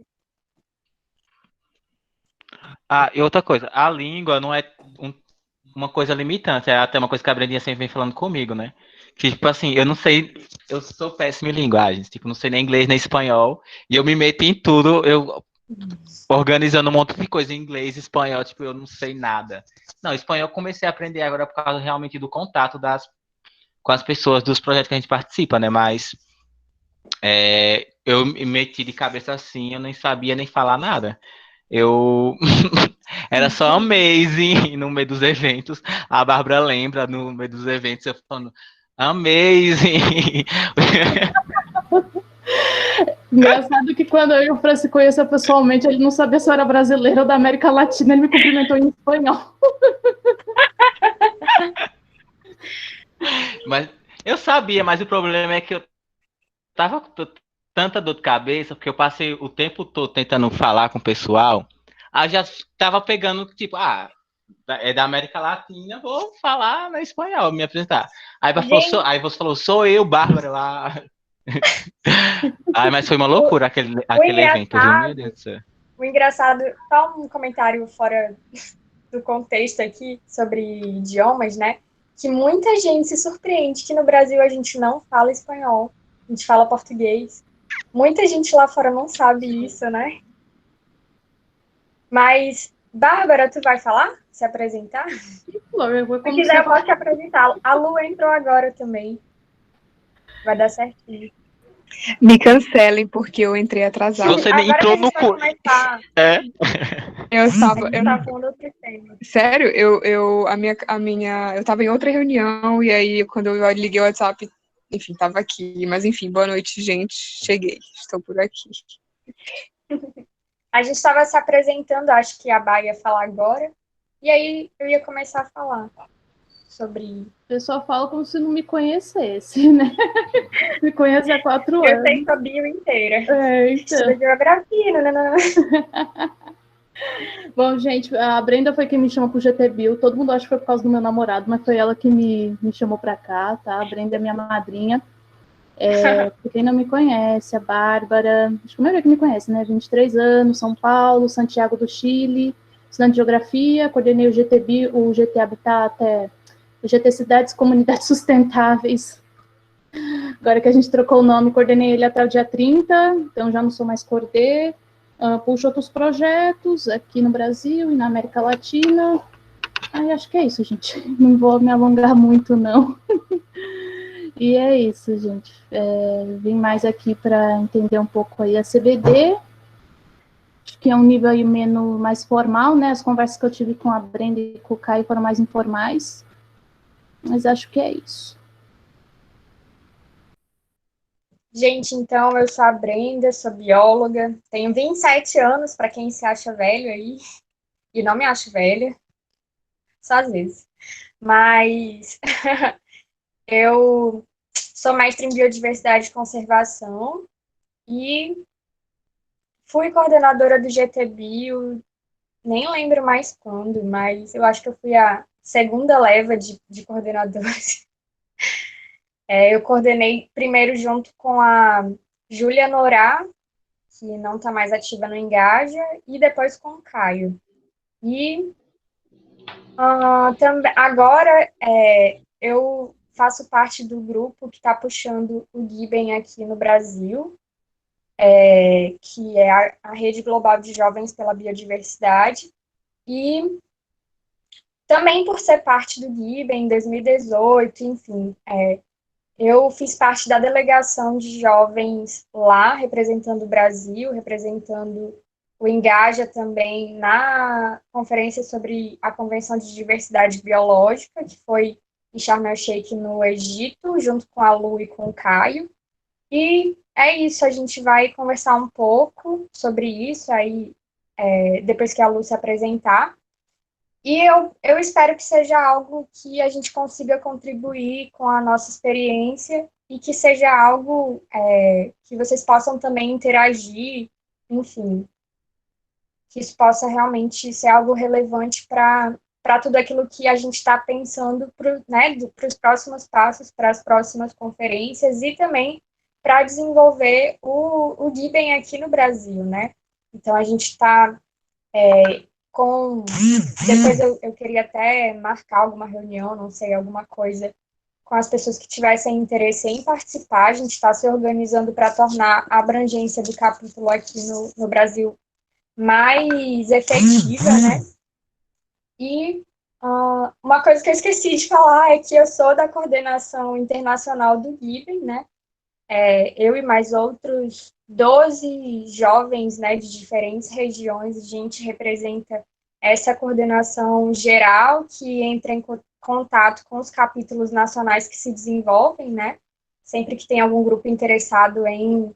E outra coisa, a língua não é uma coisa limitante, é até uma coisa que a Brendinha sempre vem falando comigo, né? Que, tipo assim, eu não sei, eu sou péssimo em linguagens, tipo, não sei nem inglês nem espanhol, e eu me meto em tudo, eu organizando um monte de coisa em inglês, espanhol, tipo, eu não sei nada. Não, espanhol eu comecei a aprender agora por causa realmente do contato com as pessoas dos projetos que a gente participa, né? Mas eu me meti de cabeça assim, eu nem sabia nem falar nada. Eu era só amazing no meio dos eventos. A Bárbara lembra no meio dos eventos eu falando amazing. Engraçado que quando eu e o Fran se conheceu pessoalmente, ele não sabia se eu era brasileiro ou da América Latina, ele me cumprimentou em espanhol. Mas eu sabia, mas o problema é que eu tava com tanta dor de cabeça, porque eu passei o tempo todo tentando falar com o pessoal. Aí já tava pegando, tipo, é da América Latina, vou falar na espanhol, me apresentar. Aí você falou, sou eu, Bárbara, lá. Mas foi uma loucura aquele evento, viu? Meu Deus do céu. O engraçado, só um comentário fora do contexto aqui sobre idiomas, né? Que muita gente se surpreende que no Brasil a gente não fala espanhol, a gente fala português. Muita gente lá fora não sabe isso, né? Mas, Bárbara, tu vai falar? Se apresentar? Se quiser, eu posso te apresentar. A Lu entrou agora também. Vai dar certinho. Me cancelem porque eu entrei atrasada. Você nem entrou no curso. Eu tava falando outro tema. Sério, eu tava em outra reunião e aí quando eu liguei o WhatsApp, enfim, tava aqui. Mas enfim, boa noite, gente. Cheguei, estou por aqui. A gente estava se apresentando, acho que a Bá ia falar agora. E aí eu ia começar a falar sobre. O pessoal fala como se não me conhecesse, né? Me conhece há 4 anos. Eu sei sua bio inteira. Então. Estuda geografia, né? Bom, gente, a Brenda foi quem me chamou pro GT Bio. Todo mundo acha que foi por causa do meu namorado, mas foi ela que me chamou para cá, tá? A Brenda é minha madrinha. Pra quem não me conhece, a Bárbara, acho que a maioria que me conhece, né? 23 anos, São Paulo, Santiago do Chile, estudante de geografia, coordenei o GT Bio, o GT Habitat, o GT Cidades e Comunidades Sustentáveis. Agora que a gente trocou o nome, coordenei ele até o dia 30, então já não sou mais coordenadora. Puxo outros projetos aqui no Brasil e na América Latina. Acho que é isso, gente. Não vou me alongar muito, não. E é isso, gente. Vim mais aqui para entender um pouco aí a CBD. Acho que é um nível aí mais formal, né? As conversas que eu tive com a Brenda e com o Caio foram mais informais. Mas acho que é isso. Gente, então, eu sou a Brenda, sou bióloga, tenho 27 anos, para quem se acha velho aí, e não me acho velha, só às vezes. Mas eu sou mestre em biodiversidade e conservação e fui coordenadora do GT Bio, nem lembro mais quando, mas eu acho que eu fui a segunda leva de coordenadores. Eu coordenei primeiro junto com a Júlia Norá, que não está mais ativa no Engaja, e depois com o Caio. E agora eu faço parte do grupo que está puxando o Giben aqui no Brasil, que é a Rede Global de Jovens pela Biodiversidade, e também por ser parte do Giben em 2018, enfim, eu fiz parte da delegação de jovens lá, representando o Brasil, representando o Engaja também na conferência sobre a Convenção de Diversidade Biológica, que foi em Sharm el-Sheikh, no Egito, junto com a Lu e com o Caio. E é isso, a gente vai conversar um pouco sobre isso aí, depois que a Lu se apresentar. E eu espero que seja algo que a gente consiga contribuir com a nossa experiência e que seja algo que vocês possam também interagir, enfim, que isso possa realmente ser algo relevante para tudo aquilo que a gente está pensando para os próximos passos, para as próximas conferências e também para desenvolver o Giben aqui no Brasil, né? Então, a gente está depois eu queria até marcar alguma reunião, não sei, alguma coisa com as pessoas que tivessem interesse em participar. A gente está se organizando para tornar a abrangência do capítulo aqui no Brasil mais efetiva, né? E uma coisa que eu esqueci de falar é que eu sou da coordenação internacional do Giben, né? Eu e mais outros 12 jovens, né, de diferentes regiões, a gente representa essa coordenação geral que entra em contato com os capítulos nacionais que se desenvolvem, né? Sempre que tem algum grupo interessado em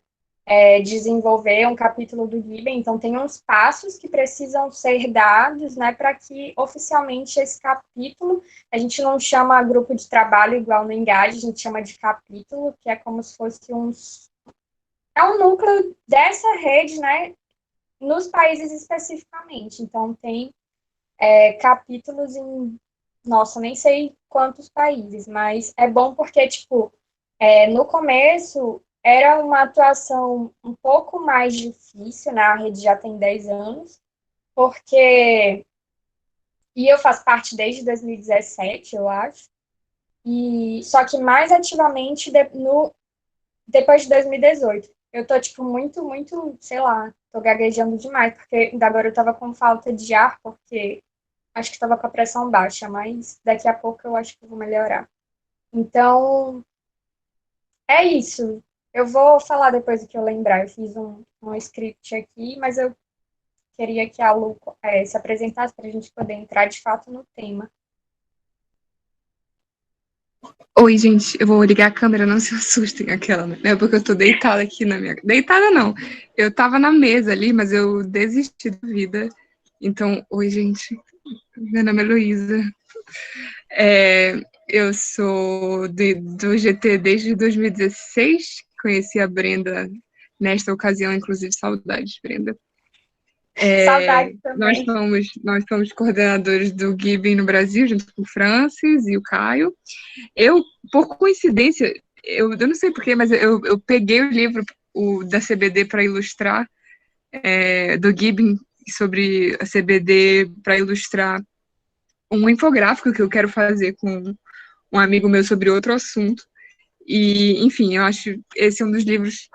desenvolver um capítulo do Giben, então tem uns passos que precisam ser dados, né, para que oficialmente esse capítulo, a gente não chama grupo de trabalho igual no Engage, a gente chama de capítulo, que é como se fosse um núcleo dessa rede, né, nos países especificamente. Então tem capítulos em, nossa, nem sei quantos países, mas é bom porque, tipo, no começo era uma atuação um pouco mais difícil, né? A rede já tem 10 anos, porque... E eu faço parte desde 2017, eu acho. Só que mais ativamente depois de 2018. Eu tô, tipo, muito, muito, sei lá, tô gaguejando demais, porque ainda agora eu tava com falta de ar, porque acho que tava com a pressão baixa, mas daqui a pouco eu acho que eu vou melhorar. Então, é isso. Eu vou falar depois do que eu lembrar. Eu fiz um script aqui, mas eu queria que a Lu se apresentasse para a gente poder entrar de fato no tema. Oi, gente, eu vou ligar a câmera, não se assustem, aquela, né? Porque eu tô deitada aqui na minha... Deitada não, eu tava na mesa ali, mas eu desisti da vida. Então, oi, gente, meu nome é Luísa. Eu sou do GT desde 2016, conheci a Brenda nesta ocasião, inclusive, saudades, Brenda. Saudades também. Nós somos coordenadores do Giben no Brasil, junto com o Francis e o Caio. Eu, por coincidência, eu não sei porquê, mas eu peguei o livro da CBD para ilustrar, do Giben, sobre a CBD, para ilustrar um infográfico que eu quero fazer com um amigo meu sobre outro assunto. E, enfim, eu acho esse um dos livros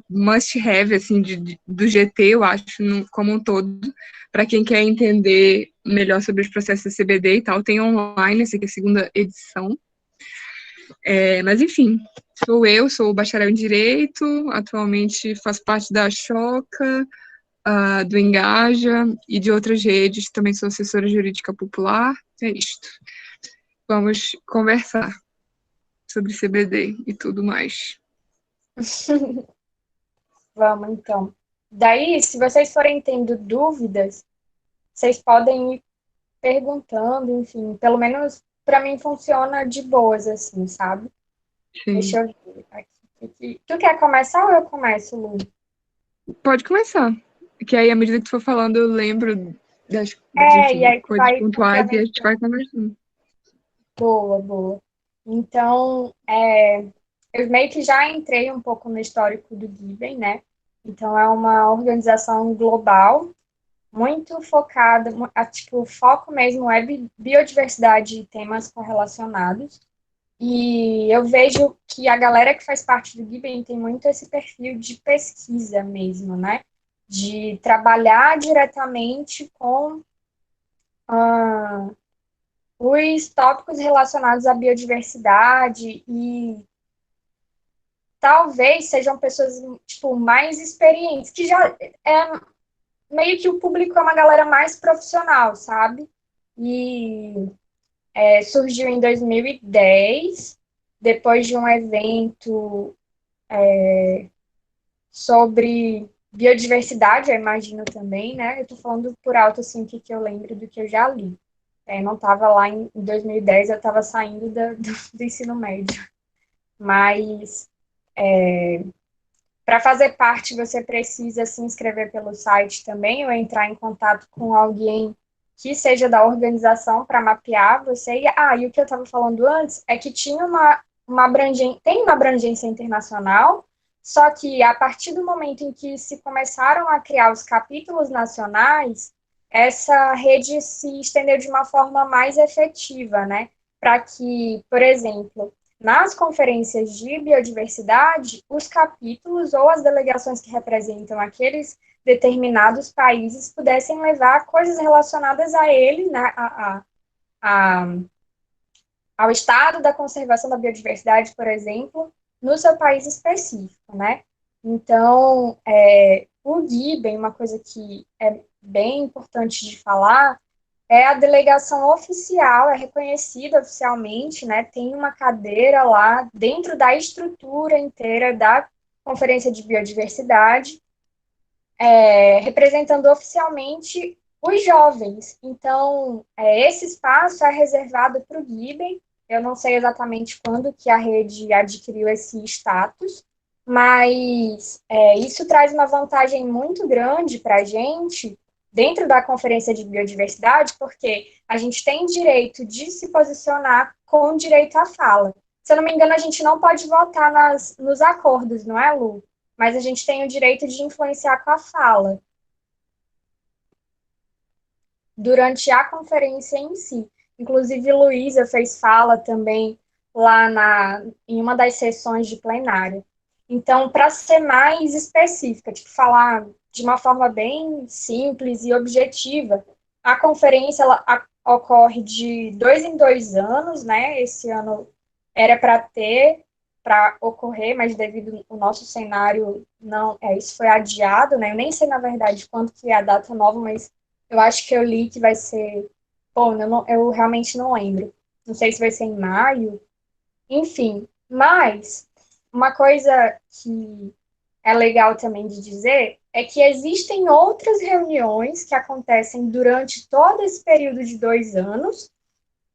must have, assim, do GT, eu acho, como um todo, para quem quer entender melhor sobre os processos da CBD e tal. Tem online, essa aqui é a segunda edição. Mas, enfim, sou bacharel em Direito, atualmente faço parte da Choca, do Engaja e de outras redes, também sou assessora jurídica popular. É isto. Vamos conversar sobre CBD e tudo mais. Vamos, então. Daí, se vocês forem tendo dúvidas, vocês podem ir perguntando, enfim. Pelo menos, para mim, funciona de boas, assim, sabe? Sim. Deixa eu ver aqui. Tu quer começar ou eu começo, Lu? Pode começar. Que aí, à medida que tu for falando, eu lembro das e aí coisas pontuais e a gente vai conversando. Boa. Então, eu meio que já entrei um pouco no histórico do Giben, né? Então, é uma organização global, muito focada, tipo, o foco mesmo é biodiversidade e temas correlacionados. E eu vejo que a galera que faz parte do Giben tem muito esse perfil de pesquisa mesmo, né? De trabalhar diretamente com os tópicos relacionados à biodiversidade e talvez sejam pessoas, tipo, mais experientes, que já é meio que o público é uma galera mais profissional, sabe? E surgiu em 2010, depois de um evento sobre biodiversidade, eu imagino também, né? Eu tô falando por alto, assim, o que eu lembro do que eu já li. Não estava lá em 2010, eu estava saindo do ensino médio. Mas, para fazer parte, você precisa se inscrever pelo site também, ou entrar em contato com alguém que seja da organização para mapear você. E o que eu estava falando antes é que tinha tem uma abrangência internacional, só que a partir do momento em que se começaram a criar os capítulos nacionais, essa rede se estendeu de uma forma mais efetiva, né? Para que, por exemplo, nas conferências de biodiversidade, os capítulos ou as delegações que representam aqueles determinados países pudessem levar coisas relacionadas a ele, né, ao estado da conservação da biodiversidade, por exemplo, no seu país específico, né? Então, o GIBEM, uma coisa que é bem importante de falar, é a delegação oficial, é reconhecida oficialmente, né? Tem uma cadeira lá dentro da estrutura inteira da Conferência de Biodiversidade, representando oficialmente os jovens. Então, esse espaço é reservado para o GIBEM. Eu não sei exatamente quando que a rede adquiriu esse status, mas isso traz uma vantagem muito grande para a gente dentro da Conferência de Biodiversidade, porque a gente tem direito de se posicionar com direito à fala. Se eu não me engano, a gente não pode votar nos acordos, não é, Lu? Mas a gente tem o direito de influenciar com a fala durante a conferência em si. Inclusive, Luísa fez fala também lá em uma das sessões de plenária. Então, para ser mais específica, tipo, falar de uma forma bem simples e objetiva, a conferência ela ocorre de 2 em 2 anos, né? Esse ano era para ocorrer, mas devido ao nosso cenário, não, isso foi adiado, né? Eu nem sei, na verdade, quando que é a data nova, mas eu acho que eu li que vai ser... Bom, eu realmente não lembro. Não sei se vai ser em maio. Enfim, mas uma coisa que é legal também de dizer é que existem outras reuniões que acontecem durante todo esse período de 2 anos,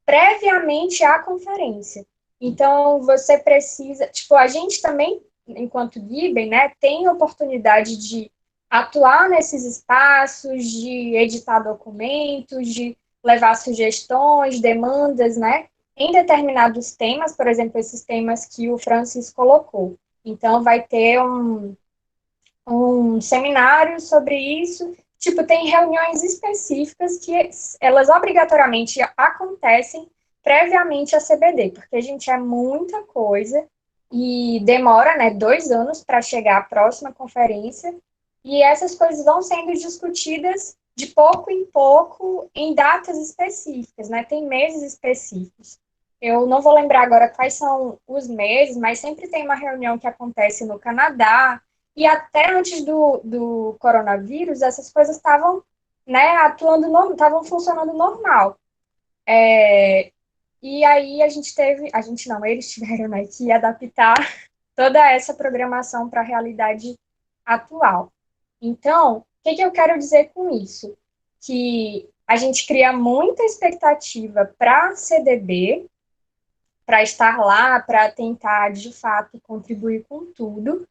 previamente à conferência. Então, você precisa... Tipo, a gente também, enquanto GIBEM, né, tem oportunidade de atuar nesses espaços, de editar documentos, de levar sugestões, demandas, né, em determinados temas, por exemplo, esses temas que o Francis colocou. Então, vai ter um seminário sobre isso. Tipo, tem reuniões específicas que elas obrigatoriamente acontecem previamente à CBD, porque, gente, é muita coisa e demora, né, 2 anos para chegar à próxima conferência, e essas coisas vão sendo discutidas de pouco em pouco em datas específicas, né, tem meses específicos. Eu não vou lembrar agora quais são os meses, mas sempre tem uma reunião que acontece no Canadá, e até antes do coronavírus, essas coisas estavam, né, estavam funcionando normal. E aí eles tiveram, né, que adaptar toda essa programação para a realidade atual. Então, o que eu quero dizer com isso? Que a gente cria muita expectativa para a CDB, para estar lá, para tentar, de fato, contribuir com tudo,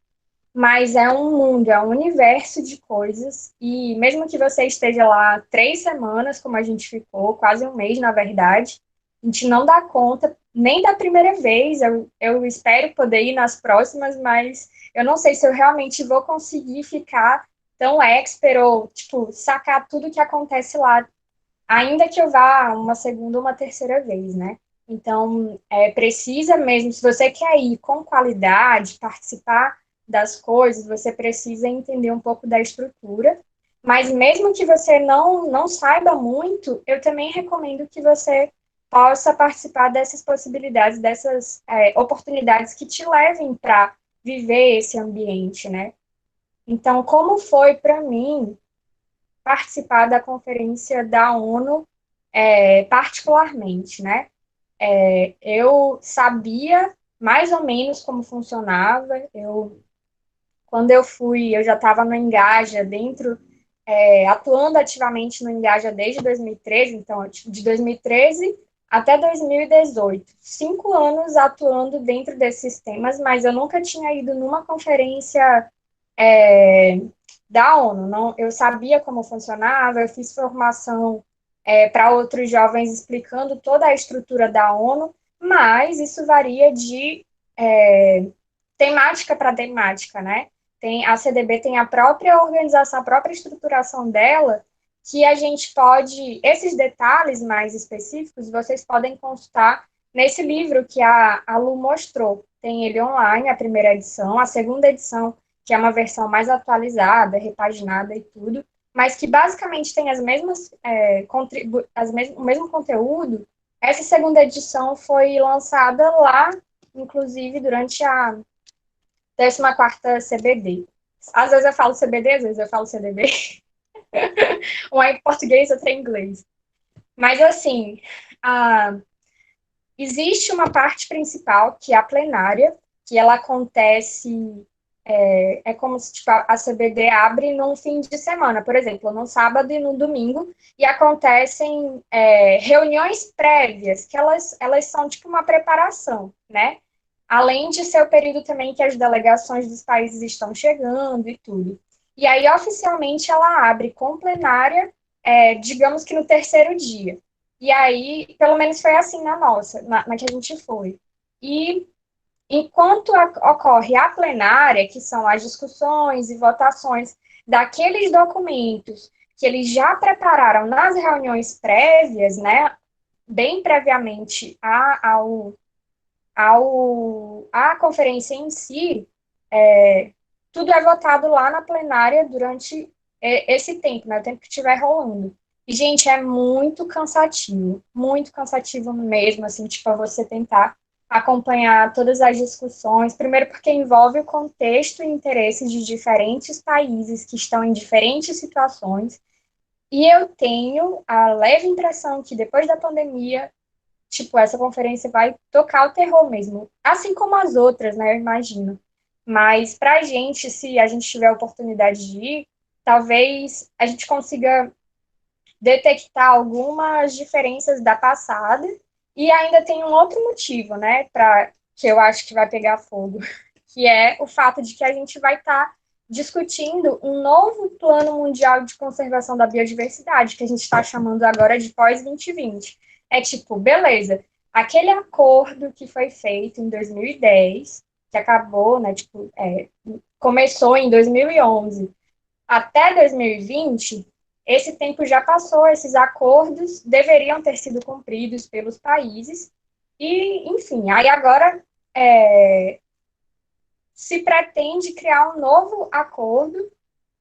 mas é um mundo, é um universo de coisas, e mesmo que você esteja lá 3 semanas, como a gente ficou, quase um mês, na verdade, a gente não dá conta nem da primeira vez. Eu espero poder ir nas próximas, mas eu não sei se eu realmente vou conseguir ficar tão expert ou, tipo, sacar tudo que acontece lá, ainda que eu vá uma segunda ou uma terceira vez, né? Então, precisa mesmo, se você quer ir com qualidade, participar das coisas, você precisa entender um pouco da estrutura, mas mesmo que você não saiba muito, eu também recomendo que você possa participar dessas possibilidades, dessas oportunidades que te levem para viver esse ambiente, né? Então, como foi para mim participar da conferência da ONU, particularmente, né? Eu sabia mais ou menos como funcionava. Quando eu fui, eu já estava no Engaja atuando ativamente no Engaja desde 2013, então de 2013 até 2018, 5 anos atuando dentro desses temas, mas eu nunca tinha ido numa conferência da ONU. Não, eu sabia como funcionava, eu fiz formação para outros jovens explicando toda a estrutura da ONU, mas isso varia de temática para temática, né? A CDB tem a própria organização, a própria estruturação dela, que a gente pode, esses detalhes mais específicos, vocês podem consultar nesse livro que a Lu mostrou. Tem ele online, a primeira edição, a segunda edição, que é uma versão mais atualizada, repaginada e tudo, mas que basicamente tem as mesmas, o mesmo conteúdo. Essa segunda edição foi lançada lá, inclusive, durante a 14ª CBD. Às vezes eu falo CBD, às vezes eu falo CDB. Um é em português, outro é em inglês. Mas, assim, existe uma parte principal, que é a plenária, que ela acontece... É como se tipo, a CBD abre num fim de semana, por exemplo, no sábado e no domingo, e acontecem reuniões prévias, que elas são tipo uma preparação, né? Além de ser o período também que as delegações dos países estão chegando e tudo. E aí, oficialmente, ela abre com plenária, digamos que no terceiro dia. E aí, pelo menos foi assim na nossa, na que a gente foi. E enquanto ocorre a plenária, que são as discussões e votações daqueles documentos que eles já prepararam nas reuniões prévias, né, bem previamente à conferência em si, tudo é votado lá na plenária durante esse tempo, né, o tempo que estiver rolando. E, gente, é muito cansativo mesmo, assim, tipo, você tentar acompanhar todas as discussões, primeiro porque envolve o contexto e interesses de diferentes países que estão em diferentes situações, e eu tenho a leve impressão que depois da pandemia, tipo, essa conferência vai tocar o terror mesmo, assim como as outras, né, eu imagino. Mas pra gente, se a gente tiver a oportunidade de ir, talvez a gente consiga detectar algumas diferenças da passada. E ainda tem um outro motivo, né, que eu acho que vai pegar fogo, que é o fato de que a gente vai estar discutindo um novo plano mundial de conservação da biodiversidade, que a gente está chamando agora de pós-2020. É tipo, beleza, aquele acordo que foi feito em 2010, que acabou, né, tipo, começou em 2011 até 2020, esse tempo já passou, esses acordos deveriam ter sido cumpridos pelos países, e, enfim, aí agora se pretende criar um novo acordo,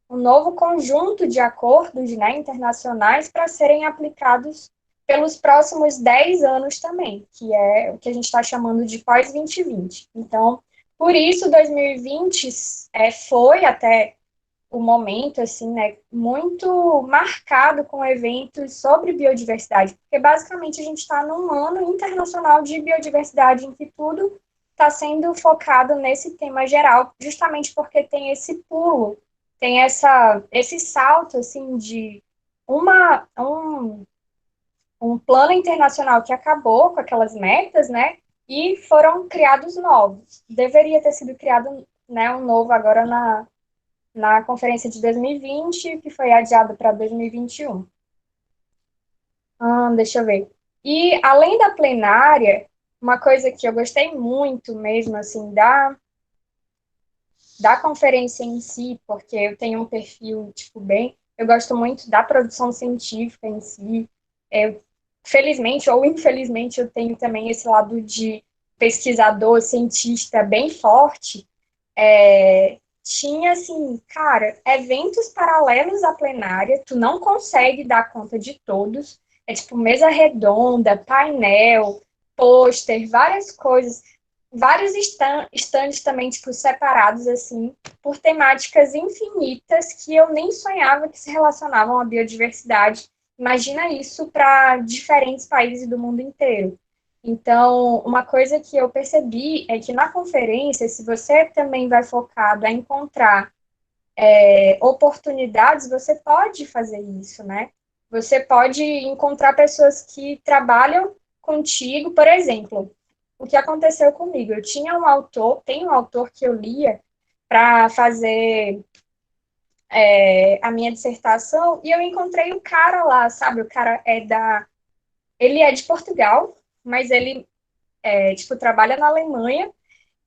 um novo conjunto de acordos, né, internacionais para serem aplicados pelos próximos 10 anos também, que é o que a gente está chamando de pós-2020. Então, por isso, 2020 foi até o momento, assim, né, muito marcado com eventos sobre biodiversidade, porque basicamente a gente está num ano internacional de biodiversidade em que tudo está sendo focado nesse tema geral, justamente porque tem esse pulo, tem esse salto, assim, de um plano internacional que acabou com aquelas metas, né, e foram criados novos. Deveria ter sido criado, né, um novo agora na conferência de 2020, que foi adiado para 2021. Deixa eu ver. E, além da plenária, uma coisa que eu gostei muito mesmo, assim, da conferência em si, porque eu tenho um perfil, tipo, eu gosto muito da produção científica em si. Felizmente ou infelizmente, eu tenho também esse lado de pesquisador, cientista bem forte. Tinha, assim, cara, eventos paralelos à plenária, tu não consegue dar conta de todos, É tipo mesa redonda, painel, pôster, várias coisas, vários stands também, tipo, separados, assim, por temáticas infinitas que eu nem sonhava que se relacionavam à biodiversidade. Imagina isso para diferentes países do mundo inteiro. Então, uma coisa que eu percebi é que na conferência, se você também vai focado a encontrar oportunidades, você pode fazer isso, né? Você pode encontrar pessoas que trabalham contigo, por exemplo, o que aconteceu comigo. Eu tinha tem um autor que eu lia para fazer a minha dissertação e eu encontrei o cara lá, sabe? O cara ele é de Portugal, mas ele tipo trabalha na Alemanha.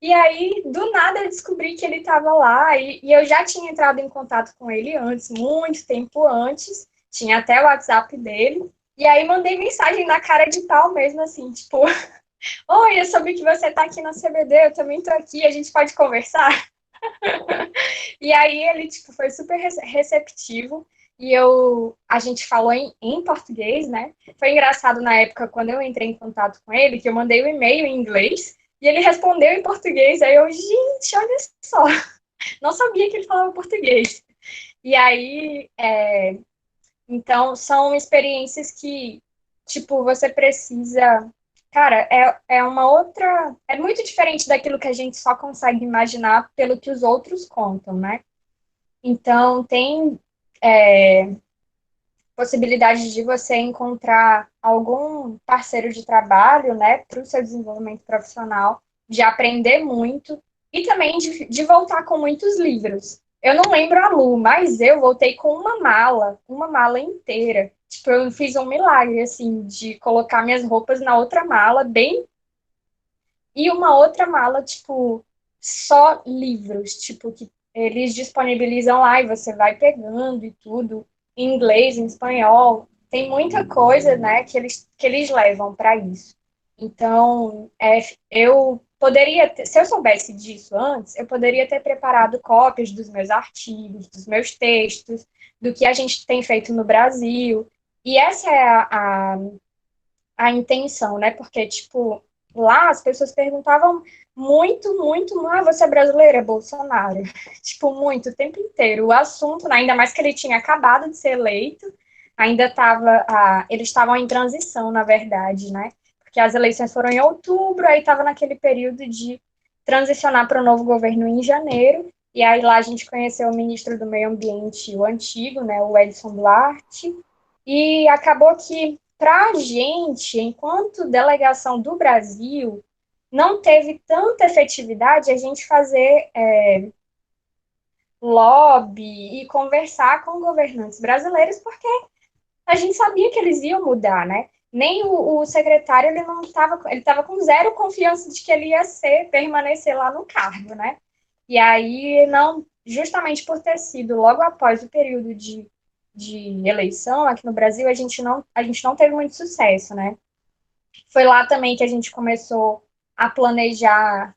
E aí, do nada, eu descobri que ele estava lá e eu já tinha entrado em contato com ele antes, muito tempo antes, tinha até o WhatsApp dele. E aí, mandei mensagem na cara de pau mesmo, assim, tipo, oi, eu soube que você está aqui na CBD, eu também estou aqui, a gente pode conversar? E aí, ele, tipo, foi super receptivo e a gente falou em português, né? Foi engraçado na época, quando eu entrei em contato com ele, que eu mandei o e-mail em inglês, e ele respondeu em português. Aí eu, gente, olha só, não sabia que ele falava português. E aí, então, são experiências que, tipo, você precisa. Cara, é uma outra. É muito diferente daquilo que a gente só consegue imaginar pelo que os outros contam, né? Então, tem possibilidade de você encontrar algum parceiro de trabalho, né, para o seu desenvolvimento profissional, de aprender muito e também de voltar com muitos livros. Eu não lembro a Lu, mas eu voltei com uma mala inteira. Tipo, eu fiz um milagre, assim, de colocar minhas roupas na outra mala, bem. E uma outra mala, tipo, só livros, tipo, que eles disponibilizam lá e você vai pegando e tudo, em inglês, em espanhol. Tem muita coisa, né, que eles levam para isso. Então, eu poderia ter, se eu soubesse disso antes, eu poderia ter preparado cópias dos meus artigos, dos meus textos, do que a gente tem feito no Brasil. E essa é a intenção, né? Porque, tipo, lá as pessoas perguntavam muito, você é brasileira, Bolsonaro? Tipo, muito, o tempo inteiro. O assunto, né, ainda mais que ele tinha acabado de ser eleito, ainda estava, eles estavam em transição, na verdade, né? Porque as eleições foram em outubro, aí estava naquele período de transicionar para o novo governo em janeiro, e aí lá a gente conheceu o ministro do Meio Ambiente, o antigo, né, o Edson Duarte, e acabou que para a gente, enquanto delegação do Brasil, não teve tanta efetividade a gente fazer lobby e conversar com governantes brasileiros, porque a gente sabia que eles iam mudar, né? Nem o secretário, ele estava com zero confiança de que ele ia permanecer lá no cargo, né? E aí, não, justamente por ter sido logo após o período de eleição aqui no Brasil, a gente não teve muito sucesso, né? Foi lá também que a gente começou a planejar.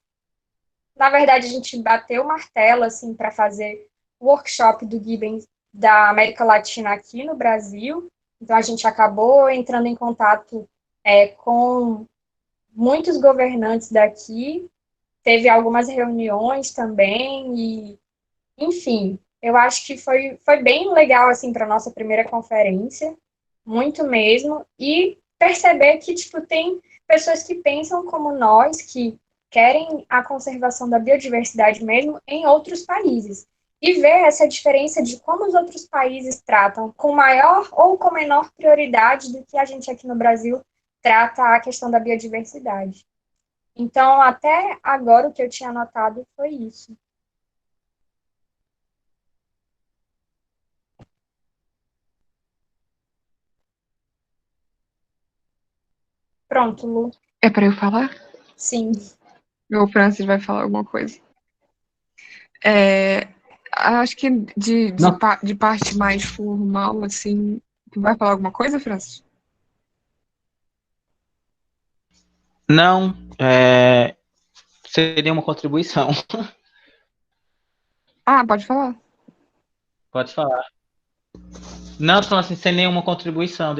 Na verdade, a gente bateu o martelo assim para fazer o workshop do Gibbons da América Latina aqui no Brasil. Então, a gente acabou entrando em contato com muitos governantes daqui, teve algumas reuniões também, e, enfim, eu acho que foi bem legal assim para a nossa primeira conferência, muito mesmo, e perceber que tipo, tem pessoas que pensam como nós, que querem a conservação da biodiversidade mesmo em outros países. E ver essa diferença de como os outros países tratam com maior ou com menor prioridade do que a gente aqui no Brasil trata a questão da biodiversidade. Então, até agora, o que eu tinha anotado foi isso. Pronto, Lu. É para eu falar? Sim. Ou o Francis vai falar alguma coisa? Acho que de parte mais formal, assim, tu vai falar alguma coisa, Francis? Não, seria uma contribuição. Ah, pode falar. Pode falar. Não, tô falando assim, sem nenhuma contribuição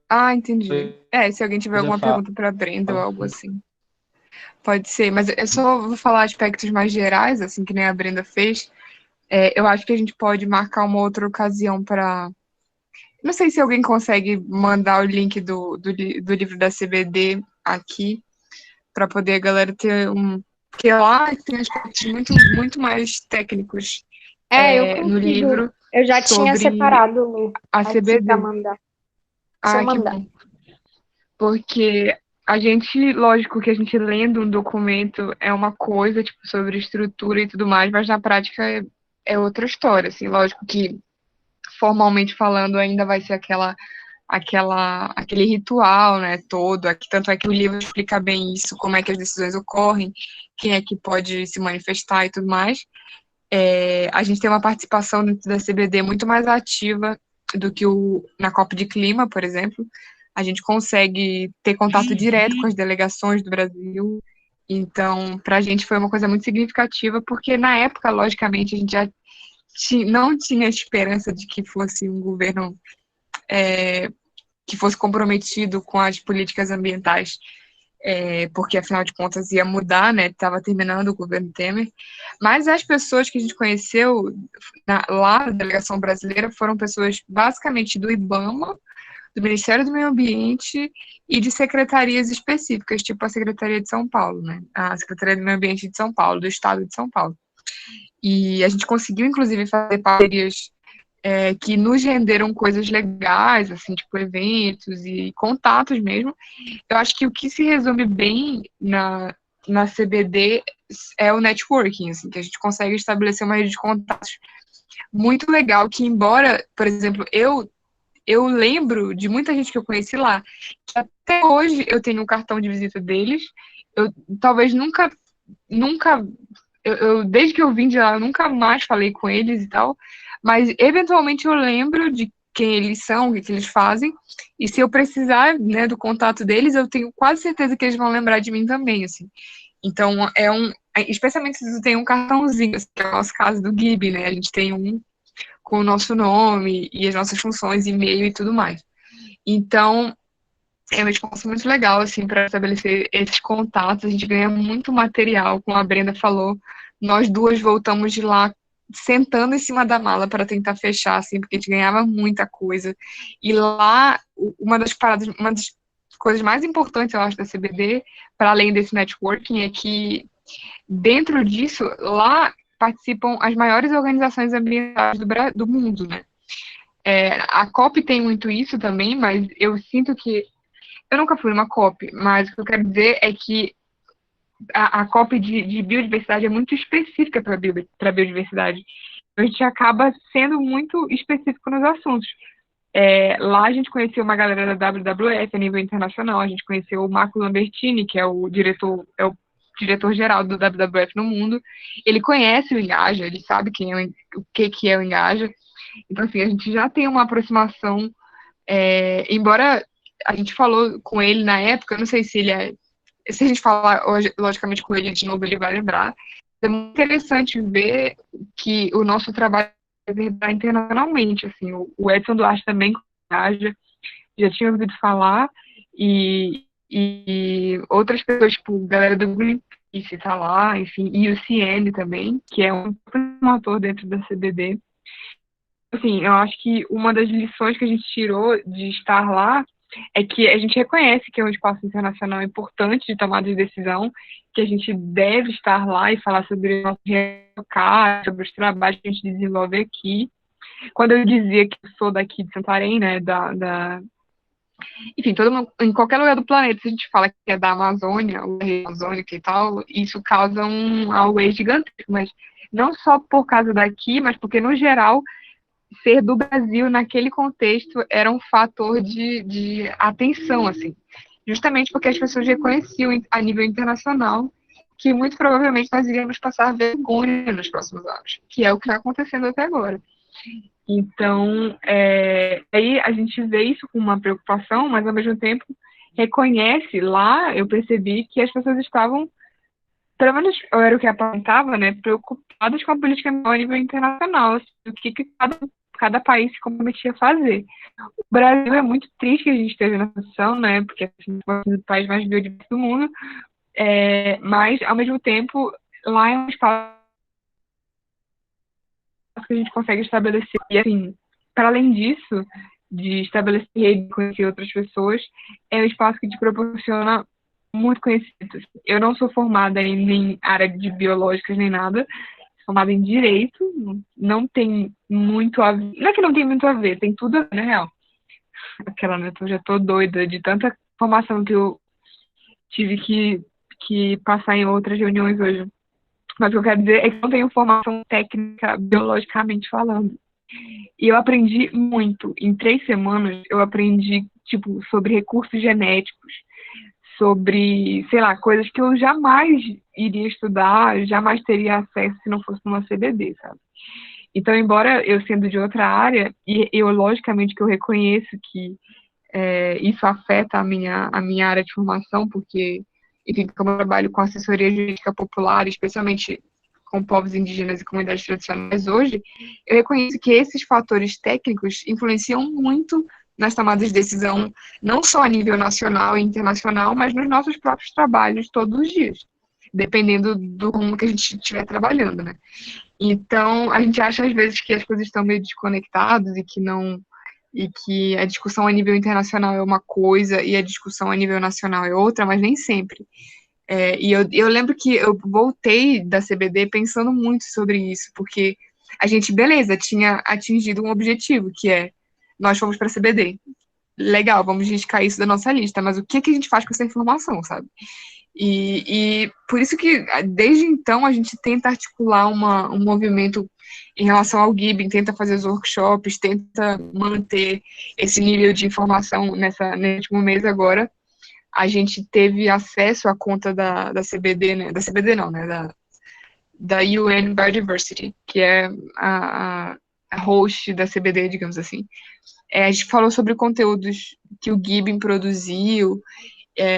Ah, entendi. Se alguém tiver alguma pergunta para a Brenda ou algo assim. Pode ser, mas eu só vou falar aspectos mais gerais, assim, que nem a Brenda fez. Eu acho que a gente pode marcar uma outra ocasião para. Não sei se alguém consegue mandar o link do livro da CBD aqui, para poder a galera ter um. Porque lá tem aspectos muito, muito mais técnicos eu no consigo. livro Eu já tinha sobre separado o a aqui CBD. para mandar. Deixa eu Que mandar. bom. Porque a gente, lógico que a gente lendo um documento é uma coisa, tipo, sobre estrutura e tudo mais, mas na prática é outra história, assim, lógico que formalmente falando ainda vai ser aquele ritual, né, todo, tanto é que o livro explica bem isso, como é que as decisões ocorrem, quem é que pode se manifestar e tudo mais. A gente tem uma participação dentro da CBD muito mais ativa do que na COP de Clima, por exemplo. A gente consegue ter contato direto com as delegações do Brasil. Então, para a gente foi uma coisa muito significativa, porque na época, logicamente, a gente já não tinha esperança de que fosse um governo que fosse comprometido com as políticas ambientais, porque afinal de contas ia mudar, né? Estava terminando o governo Temer. Mas as pessoas que a gente conheceu lá na delegação brasileira foram pessoas basicamente do IBAMA, do Ministério do Meio Ambiente e de secretarias específicas, tipo a Secretaria de São Paulo, né? A Secretaria do Meio Ambiente de São Paulo, do Estado de São Paulo. E a gente conseguiu, inclusive, fazer parcerias que nos renderam coisas legais, assim, tipo eventos e contatos mesmo. Eu acho que o que se resume bem na CBD é o networking, assim, que a gente consegue estabelecer uma rede de contatos muito legal, que embora, por exemplo, eu lembro de muita gente que eu conheci lá, que até hoje eu tenho um cartão de visita deles. Eu talvez nunca, desde que eu vim de lá, eu nunca mais falei com eles e tal, mas eventualmente eu lembro de quem eles são, o que eles fazem, e se eu precisar, né, do contato deles, eu tenho quase certeza que eles vão lembrar de mim também, assim. Então, especialmente se você tem um cartãozinho, assim, que é o nosso caso do Gibi, né, a gente tem um com o nosso nome e as nossas funções, e-mail e tudo mais. Então, é um espaço muito legal, assim, para estabelecer esses contatos. A gente ganha muito material, como a Brenda falou. Nós duas voltamos de lá sentando em cima da mala para tentar fechar, assim, porque a gente ganhava muita coisa. E lá, uma das coisas mais importantes, eu acho, da CBD, para além desse networking, é que dentro disso, lá participam as maiores organizações ambientais do mundo, né? A COP tem muito isso também, mas eu sinto que eu nunca fui numa COP, mas o que eu quero dizer é que a COP de biodiversidade é muito específica para a biodiversidade. A gente acaba sendo muito específico nos assuntos. Lá a gente conheceu uma galera da WWF a nível internacional, a gente conheceu o Marco Lambertini, que é o diretor-geral do WWF no mundo. Ele conhece o Engaja, ele sabe o que é o Engaja. Então, assim, a gente já tem uma aproximação, embora a gente falou com ele na época, eu não sei se se a gente falar hoje, logicamente com ele de novo, ele vai lembrar. É muito interessante ver que o nosso trabalho é verdade internacionalmente, assim, o Edson Duarte também já tinha ouvido falar, e outras pessoas, tipo, galera do Greenpeace tá lá, enfim, e o CN também, que é um ator dentro da CBD. Assim, eu acho que uma das lições que a gente tirou de estar lá é que a gente reconhece que é um espaço internacional importante de tomada de decisão, que a gente deve estar lá e falar sobre o nosso recado, sobre os trabalhos que a gente desenvolve aqui. Quando eu dizia que eu sou daqui de Santarém, né, enfim, em qualquer lugar do planeta, se a gente fala que é da Amazônia, ou da região amazônica e tal, isso causa um auê gigantesco, mas não só por causa daqui, mas porque, no geral, ser do Brasil naquele contexto era um fator de atenção, assim. Justamente porque as pessoas reconheciam a nível internacional que muito provavelmente nós iríamos passar vergonha nos próximos anos, que é o que está acontecendo até agora. Então, aí a gente vê isso com uma preocupação, mas ao mesmo tempo reconhece lá, eu percebi que as pessoas estavam, pelo menos era o que apontava, né, preocupadas com a política a nível internacional, assim, o que cada país se comprometia a fazer. O Brasil é muito triste que a gente esteja nessa situação, né? Porque assim, é o país mais biodiverso do mundo, mas, ao mesmo tempo, lá é um espaço que a gente consegue estabelecer. E, assim, para além disso, de estabelecer rede, conhecer outras pessoas, é um espaço que te proporciona muito conhecimento. Eu não sou formada em área de biológicas nem nada, sou formada em direito, não tem muito a ver. Não é que não tem muito a ver, tem tudo a ver, na real. Aquela, né? Eu já tô doida de tanta informação que eu tive que passar em outras reuniões hoje. Mas o que eu quero dizer é que não tenho formação técnica, biologicamente falando. E eu aprendi muito. Em 3 semanas, eu aprendi, tipo, sobre recursos genéticos, sobre, sei lá, coisas que eu jamais iria estudar, jamais teria acesso se não fosse numa CBD, sabe? Então, embora eu sendo de outra área, e eu, logicamente, que eu reconheço que isso afeta a minha área de formação, porque, enfim, como eu trabalho com assessoria jurídica popular, especialmente com povos indígenas e comunidades tradicionais hoje, eu reconheço que esses fatores técnicos influenciam muito nas tomadas de decisão, não só a nível nacional e internacional, mas nos nossos próprios trabalhos todos os dias, dependendo do rumo que a gente estiver trabalhando, né? Então, a gente acha às vezes que as coisas estão meio desconectadas e que a discussão a nível internacional é uma coisa e a discussão a nível nacional é outra, mas nem sempre. E eu lembro que eu voltei da CBD pensando muito sobre isso, porque a gente, beleza, tinha atingido um objetivo, que é nós fomos para a CBD. Legal, vamos riscar isso da nossa lista, mas o que a gente faz com essa informação, sabe? E por isso que, desde então, a gente tenta articular um movimento em relação ao Gibbing, tenta fazer os workshops, tenta manter esse nível de informação nesse último mês agora. A gente teve acesso à conta da CBD, né? Da CBD não, né? Da UN Biodiversity, que é a host da CBD, digamos assim. A gente falou sobre conteúdos que o Gibbing produziu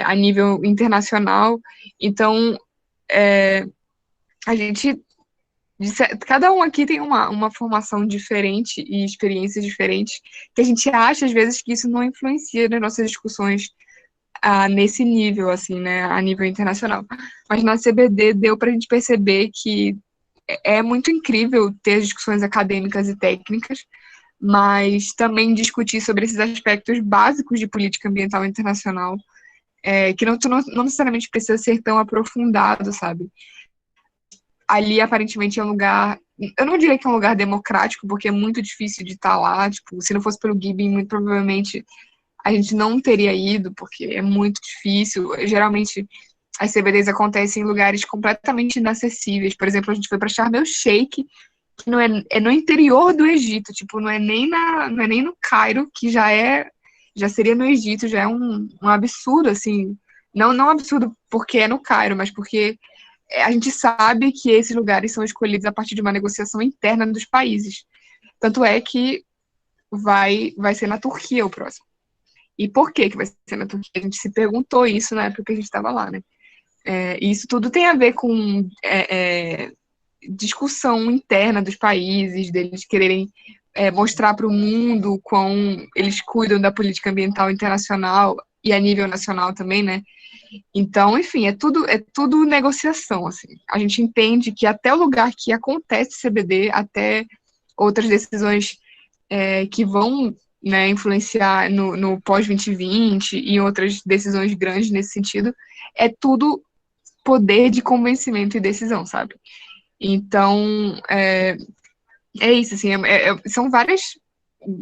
a nível internacional. Então, a gente... Cada um aqui tem uma formação diferente e experiências diferentes, que a gente acha, às vezes, que isso não influencia nas nossas discussões nesse nível, assim, né, a nível internacional. Mas na CBD deu para a gente perceber que é muito incrível ter discussões acadêmicas e técnicas, mas também discutir sobre esses aspectos básicos de política ambiental internacional, que não necessariamente precisa ser tão aprofundado, sabe? Ali, aparentemente, é um lugar... Eu não diria que é um lugar democrático, porque é muito difícil de estar lá. Tipo, se não fosse pelo Gibbing, muito provavelmente a gente não teria ido, porque é muito difícil. Geralmente, as CBDs acontecem em lugares completamente inacessíveis. Por exemplo, a gente foi para Sharm el-Sheikh, que não é no interior do Egito. Tipo, não é nem no Cairo, que já seria no Egito, já é um absurdo, assim. Não um absurdo porque é no Cairo, mas porque a gente sabe que esses lugares são escolhidos a partir de uma negociação interna dos países. Tanto é que vai ser na Turquia o próximo. E por que vai ser na Turquia? A gente se perguntou isso na época que a gente estava lá, né? E isso tudo tem a ver com discussão interna dos países, deles quererem mostrar para o mundo quão eles cuidam da política ambiental internacional e a nível nacional também, né? Então, enfim, é tudo negociação, assim. A gente entende que até o lugar que acontece CBD, até outras decisões que vão, né, influenciar no pós-2020 e outras decisões grandes nesse sentido, é tudo poder de convencimento e decisão, sabe? Então, é isso, assim, são várias...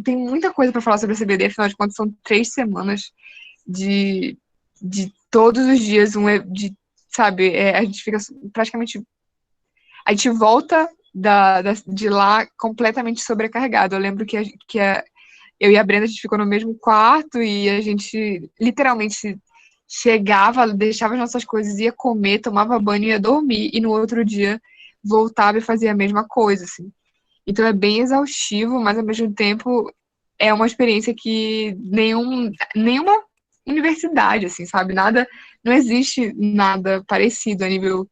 Tem muita coisa para falar sobre a CBD, afinal de contas, são 3 semanas de todos os dias, sabe, a gente fica praticamente... A gente volta de lá completamente sobrecarregado. Eu lembro que eu e a Brenda, a gente ficou no mesmo quarto e a gente literalmente chegava, deixava as nossas coisas, ia comer, tomava banho e ia dormir, e no outro dia voltava e fazia a mesma coisa, assim. Então é bem exaustivo, mas ao mesmo tempo é uma experiência que nenhuma universidade, assim, sabe? Nada, não existe nada parecido a nível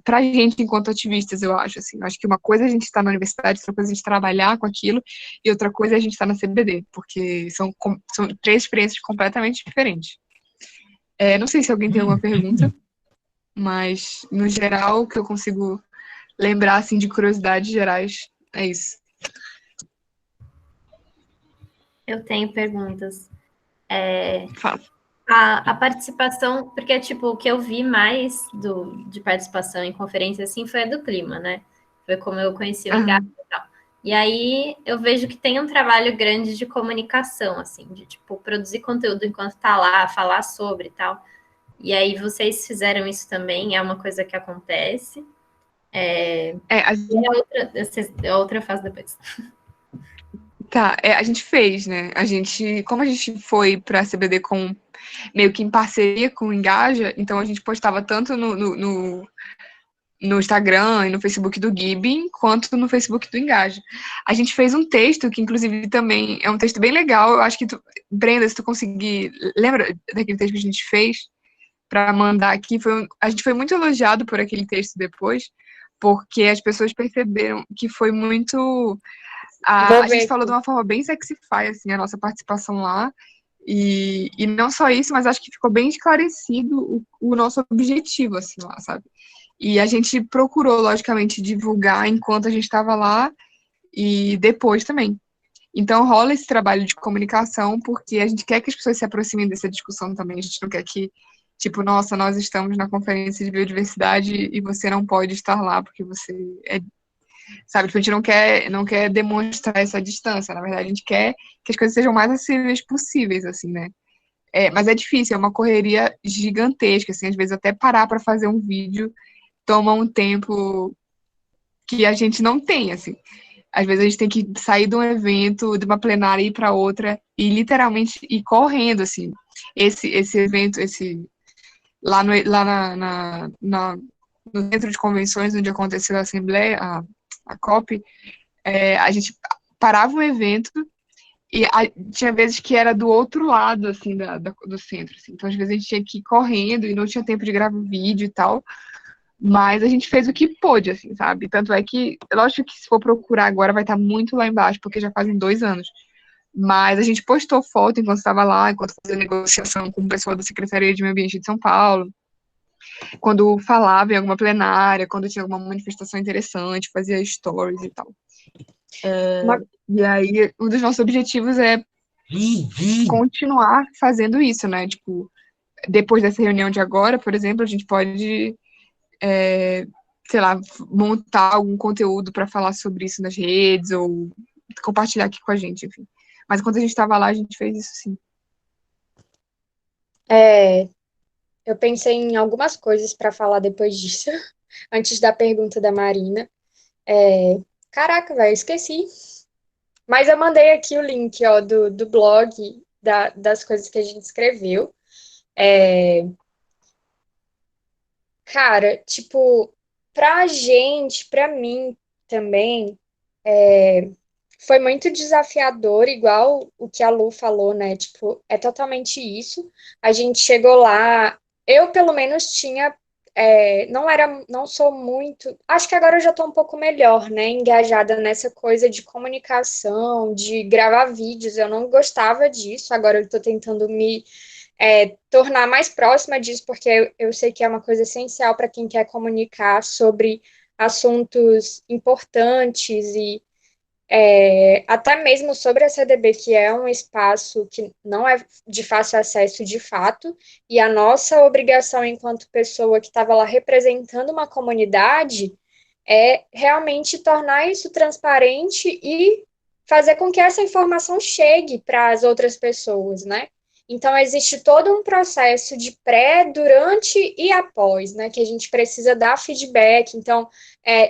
pra gente enquanto ativistas, eu acho, assim. Eu acho que uma coisa é a gente estar na universidade, outra coisa é a gente trabalhar com aquilo, e outra coisa é a gente estar na CBD, porque são três experiências completamente diferentes. Não sei se alguém tem alguma pergunta, mas, no geral, o que eu consigo lembrar, assim, de curiosidades gerais, é isso. Eu tenho perguntas. Fala. A participação, porque, tipo, o que eu vi mais de participação em conferência, assim, foi a do clima, né? Foi como eu conheci o Engaja e tal. E aí, eu vejo que tem um trabalho grande de comunicação, assim, de, tipo, produzir conteúdo enquanto tá lá, falar sobre e tal. E aí, vocês fizeram isso também, é uma coisa que acontece. E a outra eu faço depois. Tá, a gente fez, né? Como a gente foi pra CBD meio que em parceria com o Engaja, então a gente postava tanto no Instagram e no Facebook do Gibin, quanto no Facebook do Engaja. A gente fez um texto, que inclusive também é um texto bem legal, eu acho que Brenda, se tu conseguir, lembra daquele texto que a gente fez para mandar aqui? A gente foi muito elogiado por aquele texto depois, porque as pessoas perceberam que foi muito... A gente falou de uma forma bem sexify, assim, a nossa participação lá, e não só isso, mas acho que ficou bem esclarecido o nosso objetivo, assim, lá, sabe? E a gente procurou, logicamente, divulgar enquanto a gente estava lá e depois também. Então, rola esse trabalho de comunicação, porque a gente quer que as pessoas se aproximem dessa discussão também. A gente não quer que, tipo, nossa, nós estamos na conferência de biodiversidade e você não pode estar lá porque você sabe? Tipo, a gente não quer demonstrar essa distância. Na verdade, a gente quer que as coisas sejam mais acessíveis possíveis, assim, né? Mas é difícil, é uma correria gigantesca, assim, às vezes até parar para fazer um vídeo toma um tempo que a gente não tem, assim. Às vezes a gente tem que sair de um evento, de uma plenária e ir para outra, e literalmente ir correndo, assim. Esse evento, lá no centro de convenções, onde aconteceu a Assembleia, a COP, a gente parava um evento e tinha vezes que era do outro lado, assim, do centro, assim. Então, às vezes a gente tinha que ir correndo e não tinha tempo de gravar vídeo e tal. Mas a gente fez o que pôde, assim, sabe? Tanto é que, lógico que se for procurar agora vai estar muito lá embaixo, porque já fazem 2 anos. Mas a gente postou foto enquanto estava lá, enquanto fazia negociação com o pessoal da Secretaria de Meio Ambiente de São Paulo, quando falava em alguma plenária, quando tinha alguma manifestação interessante, fazia stories e tal. E aí, um dos nossos objetivos é continuar fazendo isso, né? Tipo, depois dessa reunião de agora, por exemplo, a gente pode sei lá, montar algum conteúdo para falar sobre isso nas redes ou compartilhar aqui com a gente, enfim. Mas enquanto a gente estava lá, a gente fez isso sim. Eu pensei em algumas coisas para falar depois disso, antes da pergunta da Marina. Caraca, velho, esqueci. Mas eu mandei aqui o link, ó, do blog, das coisas que a gente escreveu. Cara, tipo, pra gente, pra mim também, foi muito desafiador, igual o que a Lu falou, né? Tipo, é totalmente isso. A gente chegou lá, eu pelo menos tinha, não sou muito, acho que agora eu já tô um pouco melhor, né? Engajada nessa coisa de comunicação, de gravar vídeos. Eu não gostava disso, agora eu tô tentando me tornar mais próxima disso, porque eu sei que é uma coisa essencial para quem quer comunicar sobre assuntos importantes e até mesmo sobre a CDB, que é um espaço que não é de fácil acesso de fato, e a nossa obrigação enquanto pessoa que estava lá representando uma comunidade é realmente tornar isso transparente e fazer com que essa informação chegue para as outras pessoas, né? Então, existe todo um processo de pré, durante e após, né? Que a gente precisa dar feedback. Então,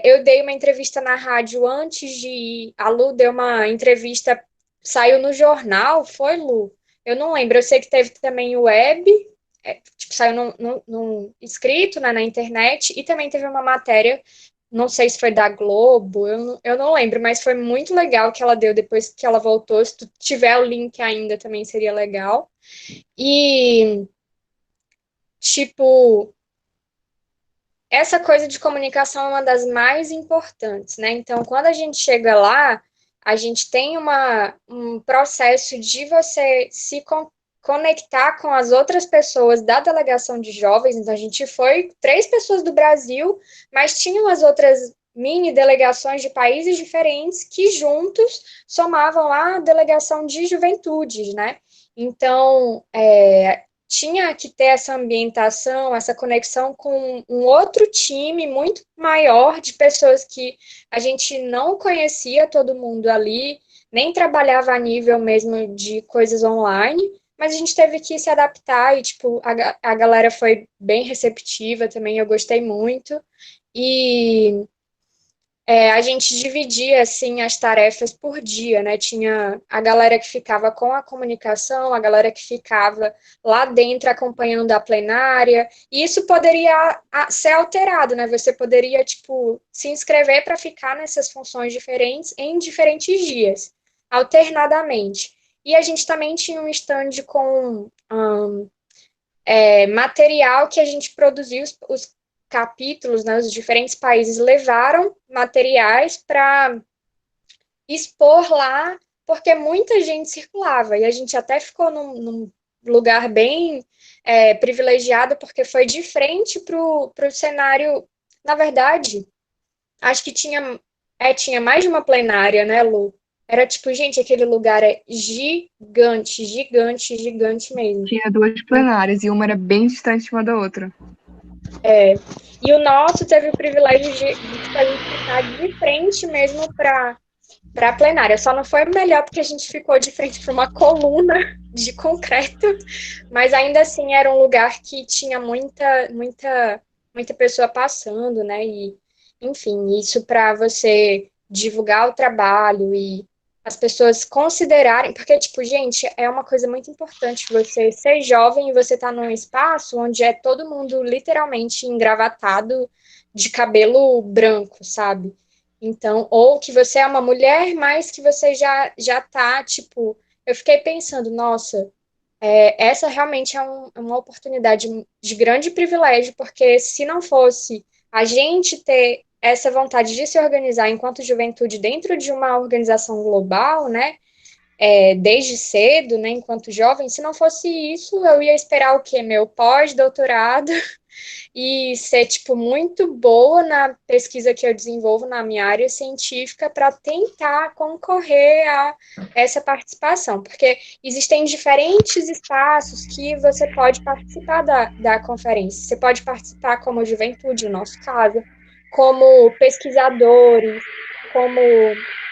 eu dei uma entrevista na rádio antes de ir. A Lu deu uma entrevista, saiu no jornal, foi, Lu? Eu não lembro. Eu sei que teve também o web, tipo, saiu no escrito, né, na internet, e também teve uma matéria não sei se foi da Globo, eu não lembro, mas foi muito legal que ela deu depois que ela voltou. Se tu tiver o link ainda, também seria legal. E, tipo, essa coisa de comunicação é uma das mais importantes, né? Então, quando a gente chega lá, a gente tem um processo de você se conectar com as outras pessoas da delegação de jovens. Então, a gente foi 3 pessoas do Brasil, mas tinham as outras mini delegações de países diferentes que juntos somavam a delegação de juventudes, né? Então, tinha que ter essa ambientação, essa conexão com um outro time muito maior de pessoas que a gente não conhecia todo mundo ali, nem trabalhava a nível mesmo de coisas online, mas a gente teve que se adaptar e, tipo, a galera foi bem receptiva também, eu gostei muito. E a gente dividia, assim, as tarefas por dia, né? Tinha a galera que ficava com a comunicação, a galera que ficava lá dentro acompanhando a plenária, e isso poderia ser alterado, né? Você poderia, tipo, se inscrever para ficar nessas funções diferentes em diferentes dias, alternadamente. E a gente também tinha um stand com material que a gente produziu, os capítulos, né, os diferentes países levaram materiais para expor lá, porque muita gente circulava, e a gente até ficou num lugar bem privilegiado, porque foi de frente para o cenário. Na verdade, acho que tinha mais de uma plenária, né, Lu? Era tipo, gente, aquele lugar é gigante, gigante, gigante mesmo. Tinha 2 plenárias e uma era bem distante uma da outra. E o nosso teve o privilégio de a gente ficar de frente mesmo para a plenária. Só não foi melhor porque a gente ficou de frente para uma coluna de concreto, mas ainda assim era um lugar que tinha muita pessoa passando, né? E, enfim, isso para você divulgar o trabalho e as pessoas considerarem, porque, tipo, gente, é uma coisa muito importante você ser jovem e você tá num espaço onde é todo mundo literalmente engravatado de cabelo branco, sabe? Então, ou que você é uma mulher, mas que você já tá, tipo, eu fiquei pensando, nossa, essa realmente é uma oportunidade de grande privilégio, porque se não fosse a gente ter essa vontade de se organizar enquanto juventude dentro de uma organização global, né, desde cedo, né, enquanto jovem, se não fosse isso, eu ia esperar o quê? Meu pós-doutorado e ser, tipo, muito boa na pesquisa que eu desenvolvo na minha área científica para tentar concorrer a essa participação, porque existem diferentes espaços que você pode participar da conferência. Você pode participar como juventude, no nosso caso, como pesquisadores, como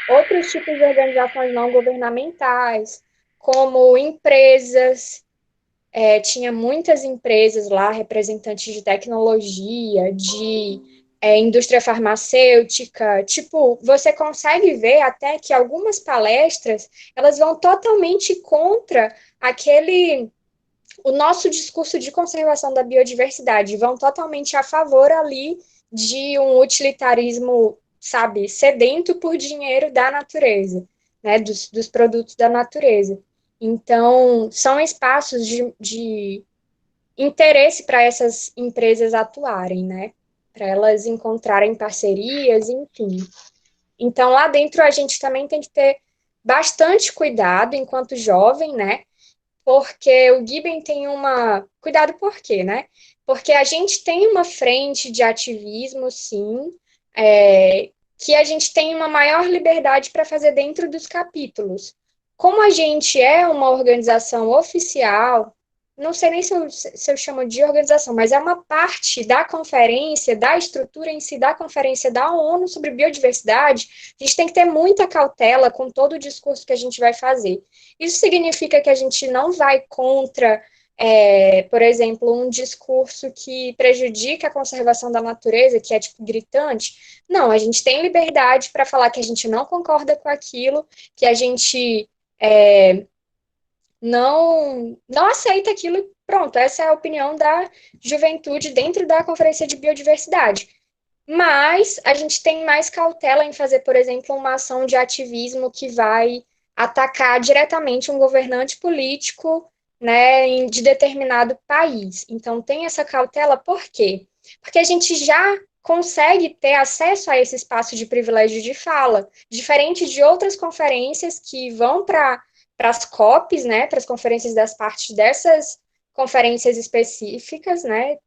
outros tipos de organizações não governamentais, como empresas. Tinha muitas empresas lá, representantes de tecnologia, de indústria farmacêutica. Tipo, você consegue ver até que algumas palestras, elas vão totalmente contra o nosso discurso de conservação da biodiversidade, vão totalmente a favor ali de um utilitarismo, sabe, sedento por dinheiro da natureza, né, dos produtos da natureza. Então, são espaços de interesse para essas empresas atuarem, né? Para elas encontrarem parcerias, enfim. Então, lá dentro, a gente também tem que ter bastante cuidado enquanto jovem, né? Porque o Gibbon tem uma. Cuidado por quê, né? Porque a gente tem uma frente de ativismo, sim, que a gente tem uma maior liberdade para fazer dentro dos capítulos. Como a gente é uma organização oficial, não sei nem se eu chamo de organização, mas é uma parte da conferência, da estrutura em si da conferência da ONU sobre biodiversidade, a gente tem que ter muita cautela com todo o discurso que a gente vai fazer. Isso significa que a gente não vai contra, por exemplo, um discurso que prejudica a conservação da natureza, que é, tipo, gritante. Não, a gente tem liberdade para falar que a gente não concorda com aquilo, que a gente não aceita aquilo. Pronto, essa é a opinião da juventude dentro da Conferência de Biodiversidade. Mas a gente tem mais cautela em fazer, por exemplo, uma ação de ativismo que vai atacar diretamente um governante político, né, de determinado país. Então, tem essa cautela, por quê? Porque a gente já consegue ter acesso a esse espaço de privilégio de fala, diferente de outras conferências que vão para as COPs, né, para as conferências das partes dessas conferências específicas, né,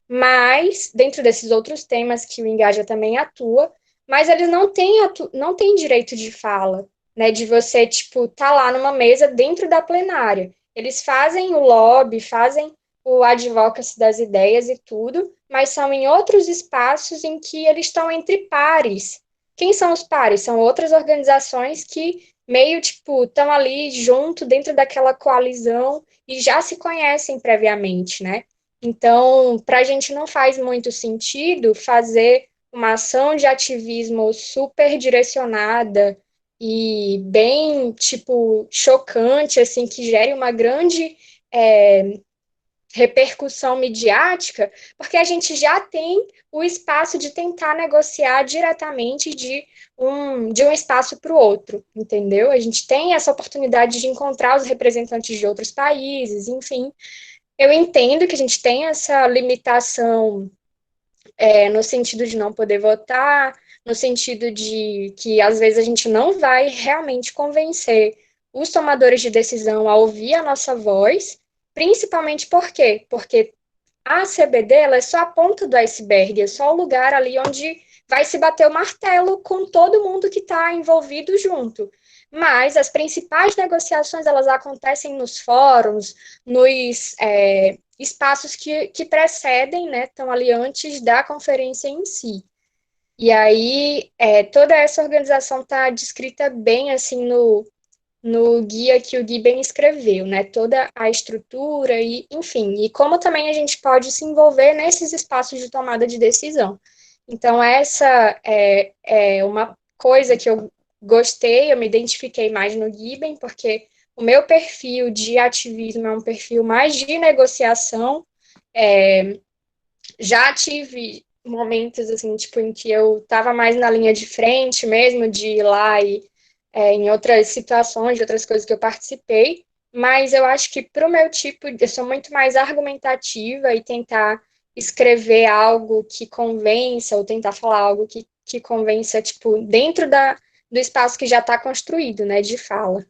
mas dentro desses outros temas que o Engaja também atua, mas eles não têm direito de fala, né, de você, tipo, tá lá numa mesa dentro da plenária. Eles fazem o lobby, fazem o advocacy das ideias e tudo, mas são em outros espaços em que eles estão entre pares. Quem são os pares? São outras organizações que meio, tipo, estão ali junto dentro daquela coalizão e já se conhecem previamente, né? Então, para a gente não faz muito sentido fazer uma ação de ativismo super direcionada e bem, tipo, chocante, assim, que gere uma grande repercussão midiática, porque a gente já tem o espaço de tentar negociar diretamente de um espaço para o outro, entendeu? A gente tem essa oportunidade de encontrar os representantes de outros países, enfim. Eu entendo que a gente tem essa limitação no sentido de não poder votar, no sentido de que às vezes a gente não vai realmente convencer os tomadores de decisão a ouvir a nossa voz, principalmente por quê? Porque a CBD ela é só a ponta do iceberg, é só o lugar ali onde vai se bater o martelo com todo mundo que está envolvido junto. Mas as principais negociações elas acontecem nos fóruns, nos espaços que precedem, né, estão ali antes da conferência em si. E aí toda essa organização está descrita bem assim no guia que o Giben escreveu, né? Toda a estrutura e, enfim, e como também a gente pode se envolver nesses espaços de tomada de decisão. Então, essa é uma coisa que eu gostei, eu me identifiquei mais no Giben, porque o meu perfil de ativismo é um perfil mais de negociação. Já tive momentos, assim, tipo, em que eu estava mais na linha de frente mesmo, de ir lá e em outras situações, de outras coisas que eu participei, mas eu acho que para o meu tipo, eu sou muito mais argumentativa e tentar escrever algo que convença, ou tentar falar algo que convença, tipo, dentro do espaço que já está construído, né, de fala.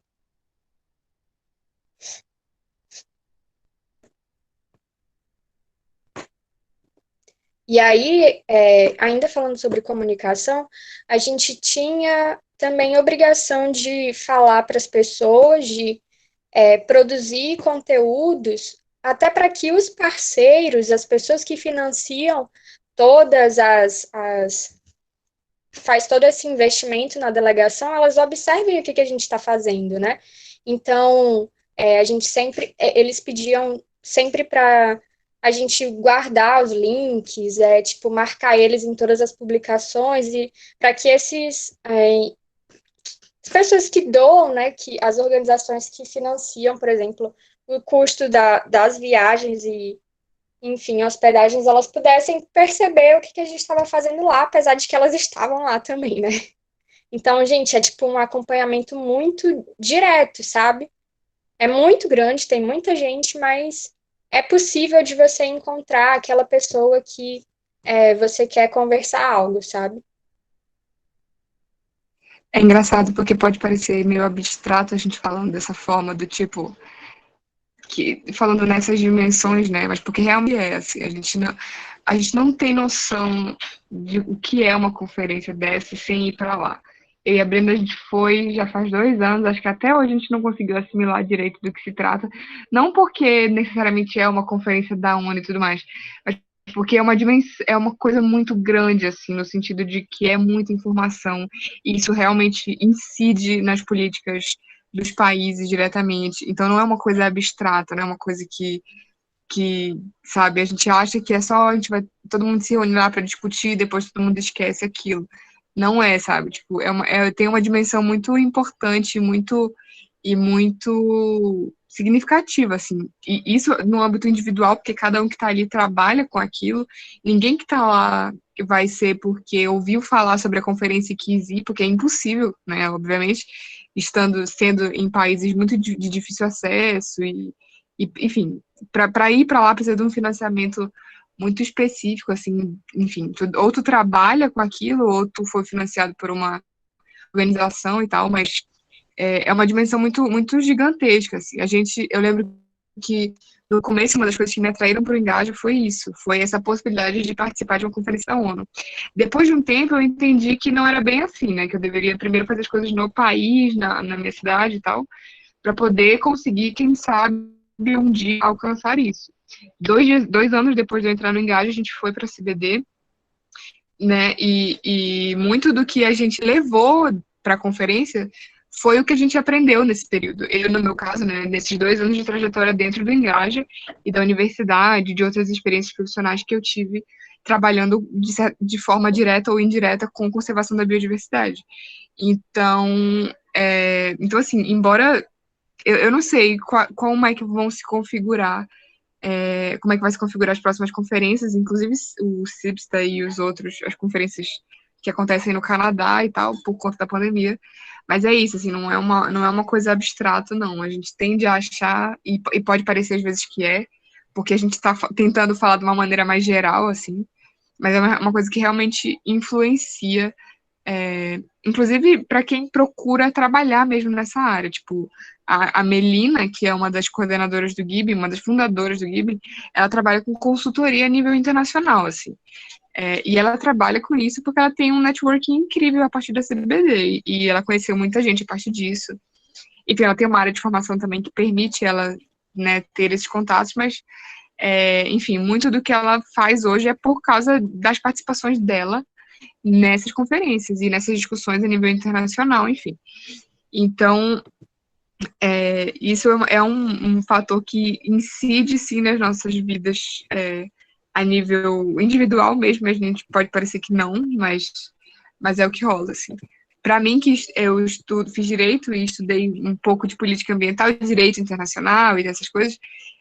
E aí, ainda falando sobre comunicação, a gente tinha também obrigação de falar para as pessoas, de produzir conteúdos, até para que os parceiros, as pessoas que financiam todas faz todo esse investimento na delegação, elas observem o que a gente está fazendo, né? Então, a gente sempre, eles pediam sempre para a gente guardar os links, tipo, marcar eles em todas as publicações, e para que as pessoas que doam, né, que as organizações que financiam, por exemplo, o custo das viagens e, enfim, hospedagens, elas pudessem perceber o que a gente estava fazendo lá, apesar de que elas estavam lá também, né? Então, gente, é tipo um acompanhamento muito direto, sabe? É muito grande, tem muita gente, mas é possível de você encontrar aquela pessoa que você quer conversar algo, sabe? É engraçado porque pode parecer meio abstrato a gente falando dessa forma, do tipo, falando nessas dimensões, né? Mas porque realmente é assim, a gente não tem noção de o que é uma conferência dessa sem ir para lá. Eu e a Brenda, a gente foi já faz 2 anos, acho que até hoje a gente não conseguiu assimilar direito do que se trata, não porque necessariamente é uma conferência da ONU e tudo mais, mas porque é uma coisa muito grande, assim, no sentido de que é muita informação, e isso realmente incide nas políticas dos países diretamente. Então não é uma coisa abstrata, não é uma coisa que sabe, a gente acha que é só todo mundo se reúne lá para discutir e depois todo mundo esquece aquilo. Não é, sabe? Tipo, tem uma dimensão muito importante, muito significativa, assim. E isso no âmbito individual, porque cada um que está ali trabalha com aquilo, ninguém que está lá vai ser porque ouviu falar sobre a conferência e quis ir, porque é impossível, né, obviamente, sendo em países muito de difícil acesso enfim, para ir para lá precisa de um financiamento muito específico, assim, enfim, ou tu trabalha com aquilo, ou tu foi financiado por uma organização e tal, mas é uma dimensão muito, muito gigantesca, assim. Eu lembro que no começo uma das coisas que me atraíram para o Engaja foi isso, foi essa possibilidade de participar de uma conferência da ONU. Depois de um tempo eu entendi que não era bem assim, né, que eu deveria primeiro fazer as coisas no país, na minha cidade e tal, para poder conseguir, quem sabe, um dia alcançar isso. 2 anos depois de eu entrar no Engaja, a gente foi para a CBD, né, e muito do que a gente levou para a conferência foi o que a gente aprendeu nesse período. Eu, no meu caso, né, nesses 2 anos de trajetória dentro do Engaja e da universidade, de outras experiências profissionais que eu tive trabalhando de forma direta ou indireta com conservação da biodiversidade. Então, assim, embora eu não sei como é que vão se configurar, como é que vai se configurar as próximas conferências, inclusive o CIBSTA e as conferências que acontecem no Canadá e tal, por conta da pandemia. Mas é isso, assim, não é uma coisa abstrata, não. A gente tende a achar, e pode parecer às vezes que porque a gente está tentando falar de uma maneira mais geral, assim, mas é uma coisa que realmente influencia, inclusive para quem procura trabalhar mesmo nessa área. Tipo, a Melina, que é uma das coordenadoras do GIBIM, uma das fundadoras do GIBIM, ela trabalha com consultoria a nível internacional, assim. E ela trabalha com isso porque ela tem um networking incrível a partir da CBD, e ela conheceu muita gente a partir disso. Enfim, ela tem uma área de formação também que permite ela, né, ter esses contatos, mas, enfim, muito do que ela faz hoje é por causa das participações dela nessas conferências e nessas discussões a nível internacional, enfim. Então, isso é um fator que incide, sim, nas nossas vidas, a nível individual mesmo. A gente pode parecer que não, mas é o que rola, assim. Para mim, que eu fiz direito e estudei um pouco de política ambiental e direito internacional e dessas coisas,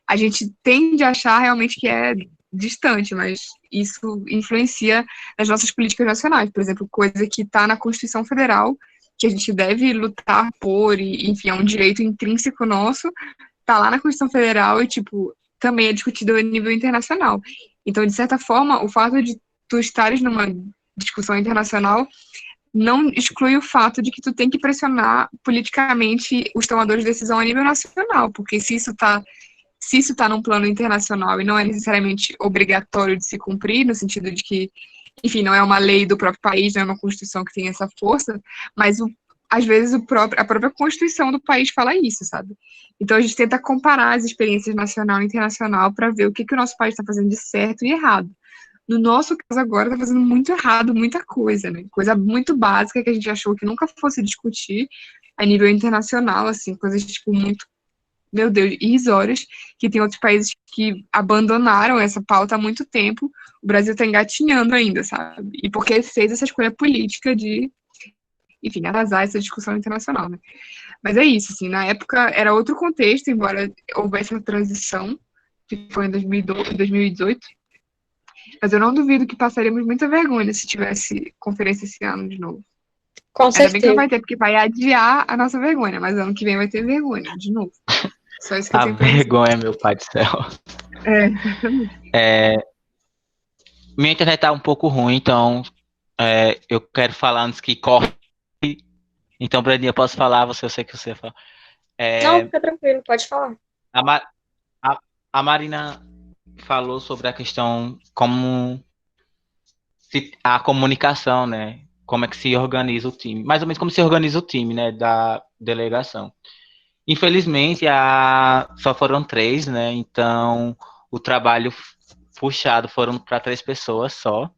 a gente tende a achar realmente que é distante, mas isso influencia nas nossas políticas nacionais. Por exemplo, coisa que está na Constituição Federal, que a gente deve lutar por, e, enfim, é um direito intrínseco nosso, está lá na Constituição Federal e, tipo, também é discutido a nível internacional. Então, de certa forma, o fato de tu estares numa discussão internacional não exclui o fato de que tu tem que pressionar politicamente os tomadores de decisão a nível nacional, porque se isso tá num plano internacional e não é necessariamente obrigatório de se cumprir, no sentido de que, enfim, não é uma lei do próprio país, não é uma Constituição que tem essa força, mas às vezes a própria Constituição do país fala isso, sabe? Então a gente tenta comparar as experiências nacional e internacional para ver o que o nosso país está fazendo de certo e errado. No nosso caso agora está fazendo muito errado muita coisa, né? Coisa muito básica que a gente achou que nunca fosse discutir a nível internacional, assim, coisas tipo muito, meu Deus, irrisórias, que tem outros países que abandonaram essa pauta há muito tempo. O Brasil está engatinhando ainda, sabe? E porque fez essa escolha política de, enfim, arrasar essa discussão internacional, né? Mas é isso, assim, na época era outro contexto, embora houvesse uma transição, que foi em 2018, mas eu não duvido que passaríamos muita vergonha se tivesse conferência esse ano de novo. Com Ainda bem que não certeza. vai ter, porque vai adiar a nossa vergonha, mas ano que vem vai ter vergonha, de novo. Só isso que eu A tenho pra dizer. vergonha, meu pai do céu. Minha internet tá um pouco ruim, então eu quero falar antes que corte. Então, Brandinha, eu posso falar? Eu sei que você fala. Não, fica tranquilo, pode falar. A Marina falou sobre a questão como a comunicação, né? Como é que se organiza o time. Mais ou menos como se organiza o time, né? Da delegação. Infelizmente, só foram 3, né? Então, o trabalho puxado foram para 3 pessoas só.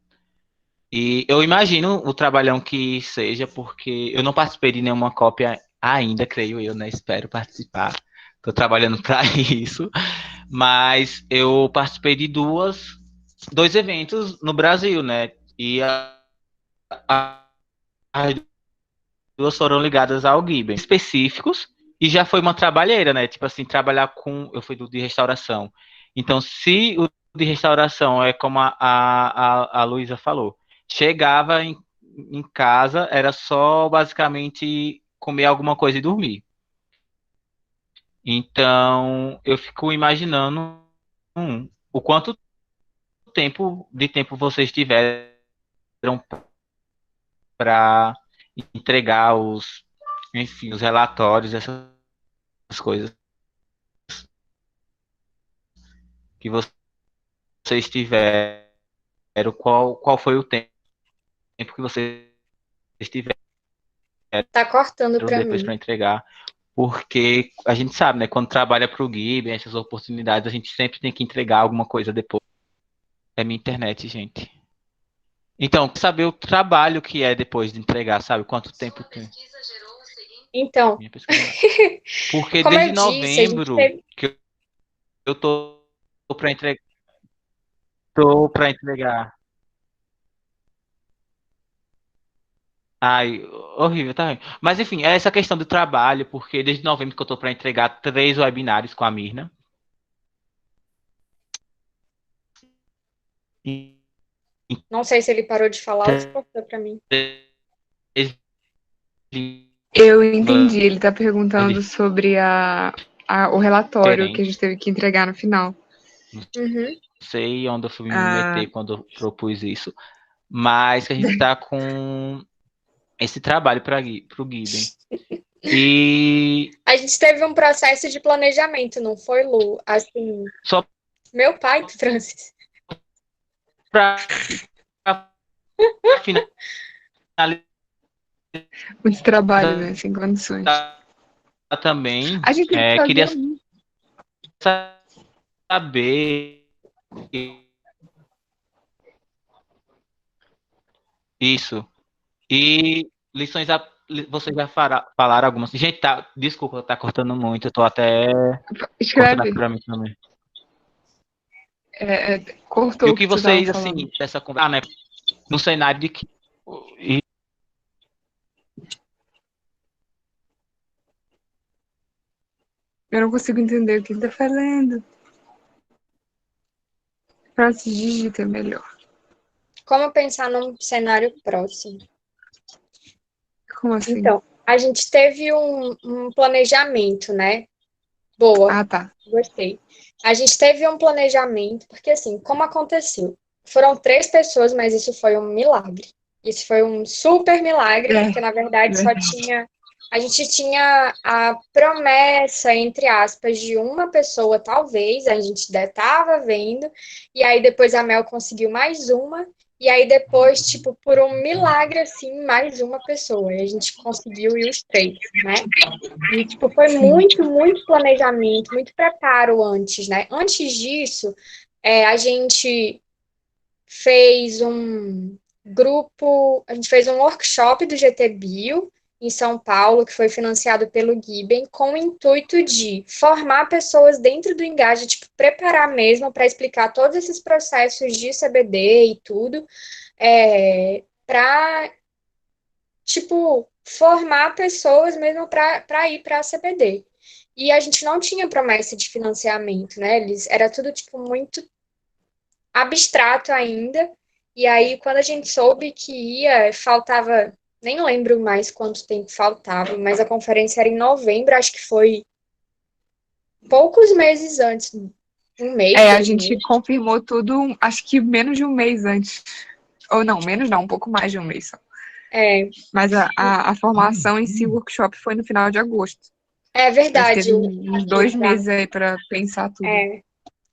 E eu imagino o trabalhão que seja, porque eu não participei de nenhuma cópia ainda, creio eu, né? Espero participar. Estou trabalhando para isso. Mas eu participei de 2 eventos no Brasil, né? E as 2 foram ligadas ao Gibbon, específicos, E já foi uma trabalheira, né? Tipo assim, trabalhar com. Eu fui do de restauração. Então, se o de restauração é como a Luísa falou, chegava em casa, era só basicamente comer alguma coisa e dormir. Então, eu fico imaginando o quanto tempo vocês tiveram para entregar enfim, os relatórios, essas coisas que vocês tiveram, qual foi o tempo que vocês tiveram Tá cortando para depois para mim. entregar, porque a gente sabe, né, quando trabalha para o Gibbon, essas oportunidades, a gente sempre tem que entregar alguma coisa depois. É minha internet, gente. Então, saber o trabalho que é depois de entregar, sabe? Quanto tempo tem. Então, Minha pesquisa. Porque como desde eu disse, a gente novembro teve. que eu tô para entregar. Tô para entregar. Ai, horrível, tá vendo? Mas enfim, é essa questão do trabalho, porque desde novembro que eu tô para entregar 3 webinários com a Mirna. E Não sei se ele parou de falar ou se cortou para mim. Eu entendi. Ele está perguntando sobre o relatório que a gente teve que entregar no final. Uhum. Sei onde eu fui me meter quando eu propus isso, mas que a gente tá com esse trabalho para o Gibbon. E A gente teve um processo de planejamento, não foi, Lu? Assim, só meu pai, Francis. para finalizar Muito trabalho, né? Sem condições. também, A gente tem que fazer queria saber isso. E lições vocês já falaram algumas. Gente, desculpa, tá cortando muito, eu tô até Escreve. para mim também. Cortou E o que tu tava vocês, falando. assim, dessa conversa, né? No cenário de que. Eu não consigo entender o que ele tá falando. Francis, digita melhor. Como pensar num cenário próximo? Como assim? Então, a gente teve um planejamento, né? Boa. Ah, tá. Gostei. A gente teve um planejamento, porque assim, como aconteceu? Foram 3 pessoas, mas isso foi um milagre. Isso foi um super milagre, porque na verdade só tinha. A gente tinha a promessa, entre aspas, de uma pessoa, talvez, a gente ainda estava vendo, e aí depois a Mel conseguiu mais uma, e aí depois, tipo, por um milagre, assim, mais uma pessoa, e a gente conseguiu ir os 3, né? E, tipo, foi muito, muito planejamento, muito preparo antes, né? Antes disso, a gente fez um grupo, a gente fez um workshop do GT Bio em São Paulo, que foi financiado pelo Gibbon, com o intuito de formar pessoas dentro do Engaja, tipo, preparar mesmo para explicar todos esses processos de CBD e tudo, para, tipo, formar pessoas mesmo para ir para a CBD. E a gente não tinha promessa de financiamento, né? Era tudo, tipo, muito abstrato ainda. E aí, quando a gente soube que ia, faltava, nem lembro mais quanto tempo faltava, mas a conferência era em novembro, acho que foi poucos meses antes, um mês. A gente confirmou tudo, acho que menos de um mês antes. Ou não, menos não, um pouco mais de um mês só. Mas a formação em si, o workshop, foi no final de agosto. É verdade. Teve uns 2 meses aí para pensar tudo.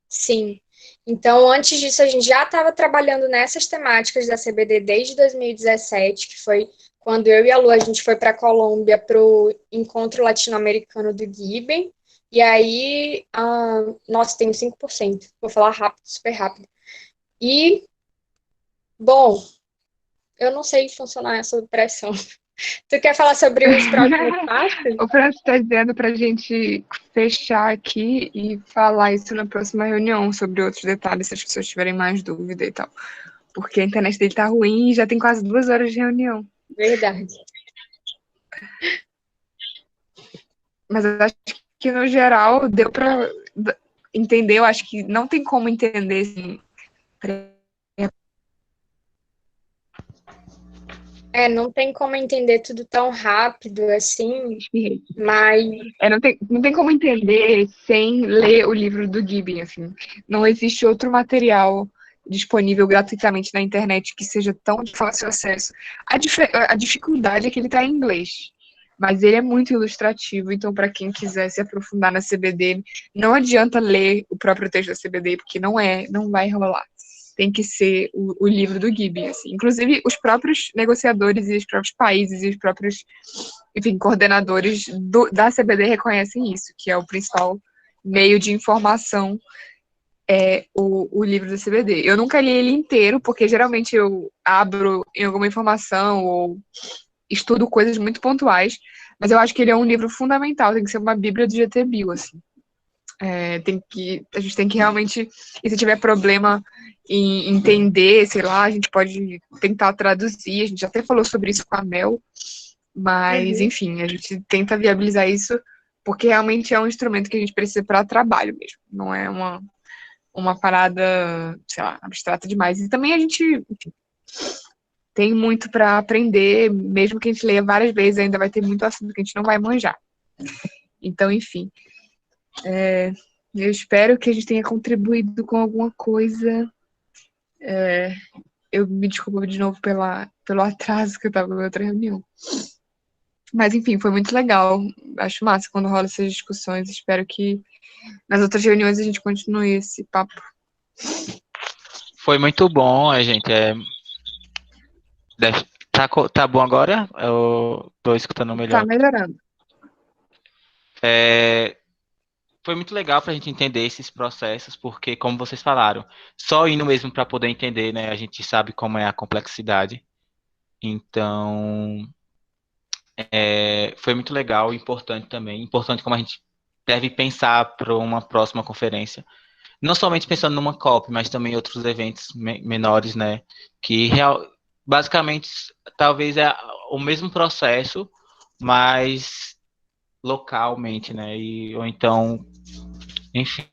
Sim. Então, antes disso, a gente já estava trabalhando nessas temáticas da CBD desde 2017, que foi quando eu e a Lu, a gente foi para a Colômbia para o Encontro Latino-Americano do Gibbon. E aí, nossa, tenho 5%. Vou falar rápido, super rápido. E, bom, eu não sei funcionar sob pressão. Tu quer falar sobre os próximos passos? O Francis está dizendo para a gente fechar aqui e falar isso na próxima reunião, sobre outros detalhes, se as pessoas tiverem mais dúvida e tal. Porque a internet dele tá ruim e já tem quase 2 horas de reunião. Verdade. Mas eu acho que, no geral, deu para entender. Eu acho que não tem como entender, assim, Não tem como entender tudo tão rápido assim, mas não tem como entender sem ler o livro do Gibbon, assim. Não existe outro material disponível gratuitamente na internet que seja tão de fácil acesso. A dificuldade é que ele está em inglês, mas ele é muito ilustrativo, então para quem quiser se aprofundar na CBD, não adianta ler o próprio texto da CBD, porque não vai rolar. Tem que ser o livro do Gibbon, assim. Inclusive, os próprios negociadores e os próprios países e os próprios, enfim, coordenadores da CBD reconhecem isso, que é o principal meio de informação, o livro da CBD. Eu nunca li ele inteiro, porque geralmente eu abro em alguma informação ou estudo coisas muito pontuais, mas eu acho que ele é um livro fundamental, tem que ser uma bíblia do GT Bill, assim. A gente tem que realmente, e se tiver problema em entender, sei lá, a gente pode tentar traduzir, a gente até falou sobre isso com a Mel, mas, enfim, a gente tenta viabilizar isso, porque realmente é um instrumento que a gente precisa para trabalho mesmo, não é uma parada, sei lá, abstrata demais. E também a gente, enfim, tem muito para aprender, mesmo que a gente leia várias vezes, ainda vai ter muito assunto que a gente não vai manjar. Então, enfim, eu espero que a gente tenha contribuído com alguma coisa. Eu me desculpo de novo pelo atraso que eu estava em outra reunião. Mas, enfim, foi muito legal. Acho massa quando rola essas discussões. Espero que nas outras reuniões a gente continue esse papo. Foi muito bom, gente. Tá bom agora? Eu tô escutando melhor. Tá melhorando. Foi muito legal para a gente entender esses processos, porque, como vocês falaram, só indo mesmo para poder entender, né? A gente sabe como é a complexidade. Então, foi muito legal, importante também. Importante como a gente deve pensar para uma próxima conferência. Não somente pensando numa COP, mas também em outros eventos menores, né? Que basicamente talvez é o mesmo processo, mas localmente, né? Ou então, enfim.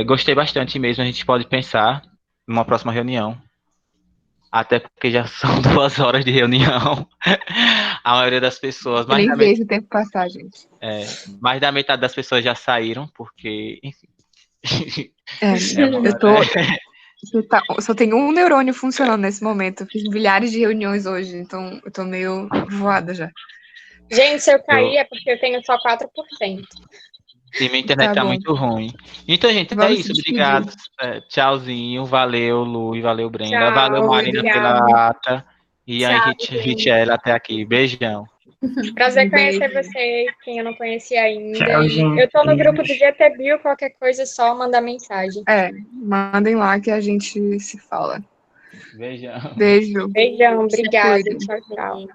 Gostei bastante mesmo. A gente pode pensar numa próxima reunião. Até porque já são 2 horas de reunião. A maioria das pessoas. Eu nem vejo o tempo passar, gente. Mais da metade das pessoas já saíram, porque, enfim. Eu só tenho um neurônio funcionando nesse momento. Eu fiz milhares de reuniões hoje, então eu tô meio voada já. Gente, se eu cair é porque eu tenho só 4%. E minha internet tá muito ruim. Então, gente, é isso. Obrigado. Tchauzinho. Valeu, Lu, e valeu, Brenda. Tchau, valeu, Marina, pela ata. E a Richelle até aqui. Beijão. Prazer conhecer vocês, quem eu não conhecia ainda. Tchau, gente. Eu tô no grupo do GT Bill, qualquer coisa é só mandar mensagem. Mandem lá que a gente se fala. Beijão. Beijo. Beijão, obrigada. Tchau, tchau.